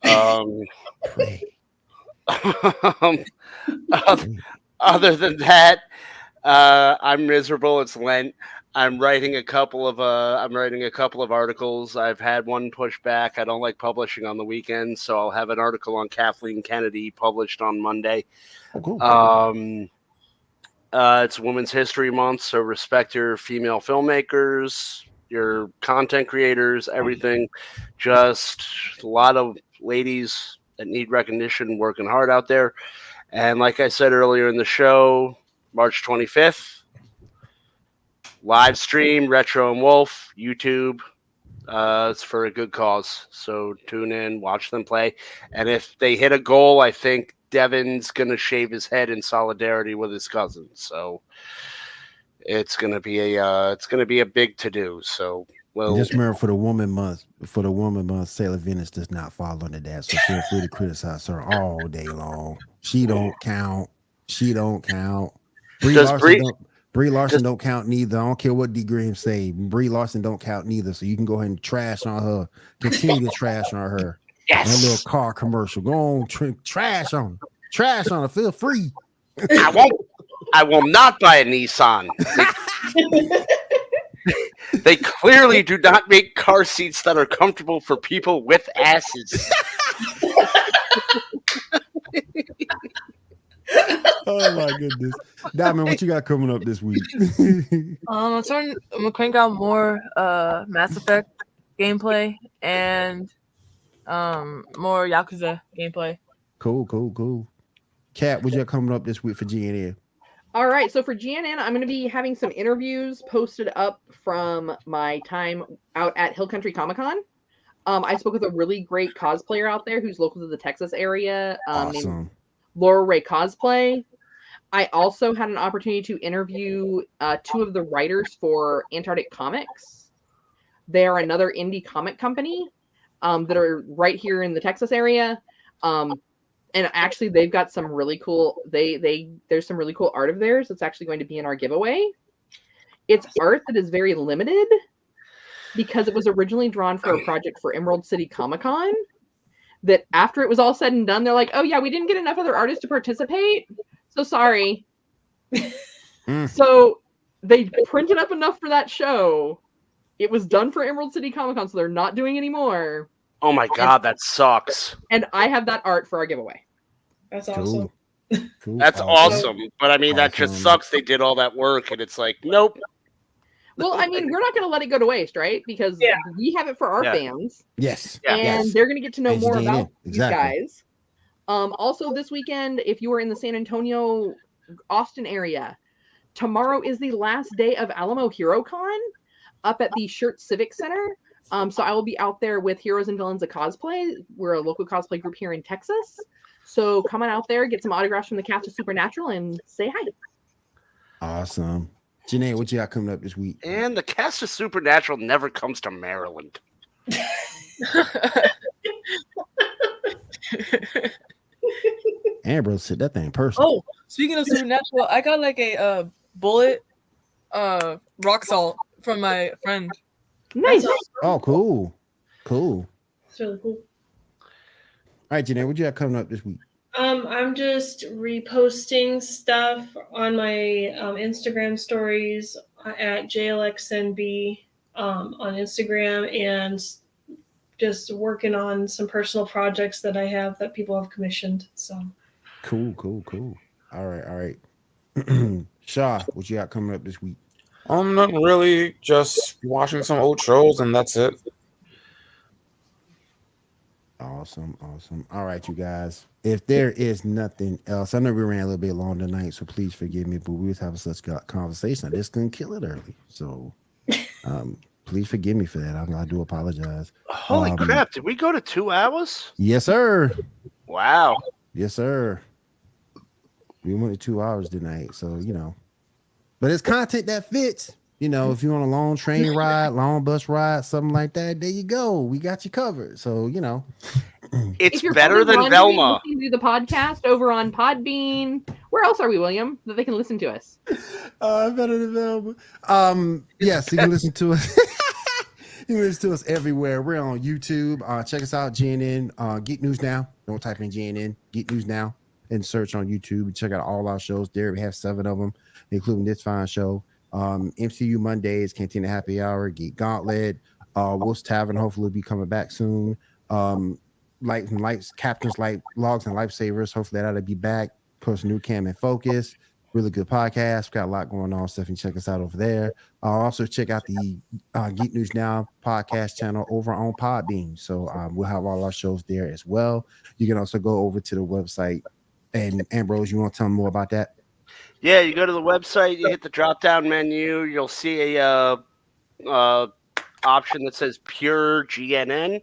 Pray. Other than that, I'm miserable. It's Lent. I'm writing a couple of articles. I've had one pushed back. I don't like publishing on the weekend, so I'll have an article on Kathleen Kennedy published on Monday. Oh, cool. It's Women's History Month, so respect your female filmmakers, your content creators, everything. Just a lot of ladies that need recognition working hard out there. And like I said earlier in the show, March 25th, live stream, Retro and Wolf, YouTube, It's for a good cause. So tune in, watch them play, and if they hit a goal, I think Devin's gonna shave his head in solidarity with his cousin. So it's gonna be a big to do. So well, just remember for the woman month, Sailor Venus does not fall under that. So feel free to criticize her all day long. She don't count. Brie Larson don't count neither. I don't care what D Graham say. Brie Larson don't count neither. So you can go ahead and trash on her. Continue to trash on her. yes, That little car commercial. Go on, trash on her. Trash on her. Feel free. I will not buy a Nissan. They clearly do not make car seats that are comfortable for people with asses. Oh my goodness. Diamond, what you got coming up this week? I'm gonna crank out more Mass Effect gameplay and more Yakuza gameplay. Cool. Kat, what you got coming up this week for GNN? All right, so for GNN, I'm going to be having some interviews posted up from my time out at Hill Country Comic Con. I spoke with a really great cosplayer out there who's local to the Texas area, named Laura Ray Cosplay. I also had an opportunity to interview two of the writers for Antarctic Comics. They are another indie comic company that are right here in the Texas area. And actually, they've got some really cool. There's some really cool art of theirs that's actually going to be in our giveaway. It's art that is very limited because it was originally drawn for a project for Emerald City Comic Con. That after it was all said and done, they're like, "Oh yeah, we didn't get enough other artists to participate, so sorry." So they printed up enough for that show. It was done for Emerald City Comic Con, so they're not doing anymore. Oh my god, that sucks. And I have that art for our giveaway. That's awesome. Cool. That's awesome. But I mean, that just sucks. They did all that work, and it's like, nope. Well, I mean, we're not going to let it go to waste, right? Because we have it for our fans. Yes. And they're going to get to know more about these guys. Also, this weekend, if you are in the San Antonio, Austin area, tomorrow is the last day of Alamo HeroCon up at the Shirt Civic Center. So I will be out there with Heroes and Villains of Cosplay. We're a local cosplay group here in Texas. So come on out there, get some autographs from the cast of Supernatural, and say hi. Awesome. Janae, what you got coming up this week? And the cast of Supernatural never comes to Maryland. Ambrose said that thing personal. Oh, speaking of Supernatural, I got like a bullet rock salt from my friend. Nice. Oh, cool. It's really cool. All right, Janae, what you got coming up this week? I'm just reposting stuff on my Instagram stories at JLXNB on Instagram, and just working on some personal projects that I have that people have commissioned. So cool. All right. Shaw, what you got coming up this week? Nothing really. Just watching some old shows, and that's it. Awesome. All right, you guys. If there is nothing else, I know we ran a little bit long tonight, so please forgive me, but we was having such a conversation. I just couldn't kill it early. So please forgive me for that. I do apologize. Holy crap. Did we go to 2 hours? Yes, sir. Wow. Yes, sir. We went to 2 hours tonight. So, but it's content that fits. If you're on a long train ride, long bus ride, something like that, there you go. We got you covered. So, It's better than Velma. Listening to the podcast over on Podbean. Where else are we, William, that they can listen to us? Better than Velma. Yes, you can listen to us. You can listen to us everywhere. We're on YouTube. Check us out, GNN, Geek News Now. Don't type in GNN, Geek News Now, and search on YouTube. Check out all our shows there. We have 7 of them, including this fine show. MCU Mondays, Cantina Happy Hour, Geek Gauntlet, Wolf's Tavern hopefully will be coming back soon. Light and Lights, Captain's Light, Logs and Lifesavers, hopefully that'll be back. Post New Cam and Focus, really good podcast. Got a lot going on. Stephanie, check us out over there. Also check out the Geek News Now podcast channel over on Podbean. So we'll have all our shows there as well. You can also go over to the website. And Ambrose, you want to tell them more about that? Yeah, you go to the website, you hit the drop-down menu, you'll see a option that says Pure GNN,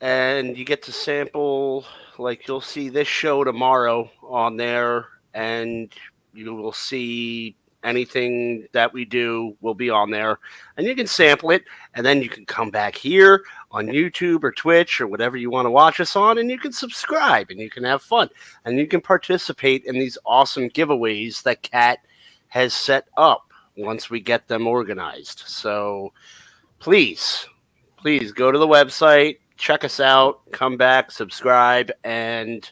and you get to sample. Like you'll see this show tomorrow on there, and you will see anything that we do will be on there, and you can sample it, and then you can come back here on YouTube or Twitch or whatever you want to watch us on, and you can subscribe and you can have fun and you can participate in these awesome giveaways that Kat has set up once we get them organized. So please go to the website, check us out, come back, subscribe, and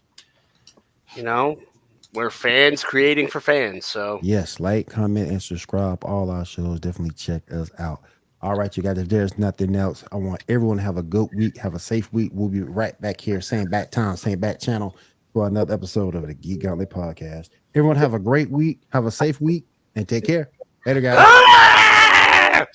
we're fans creating for fans. So yes, like, comment, and subscribe. All our shows. Definitely check us out. All right, you guys. If there's nothing else, I want everyone to have a good week. Have a safe week. We'll be right back here, same back time, same back channel, for another episode of the Geek Gauntlet podcast. Everyone have a great week. Have a safe week, and take care. Later, guys.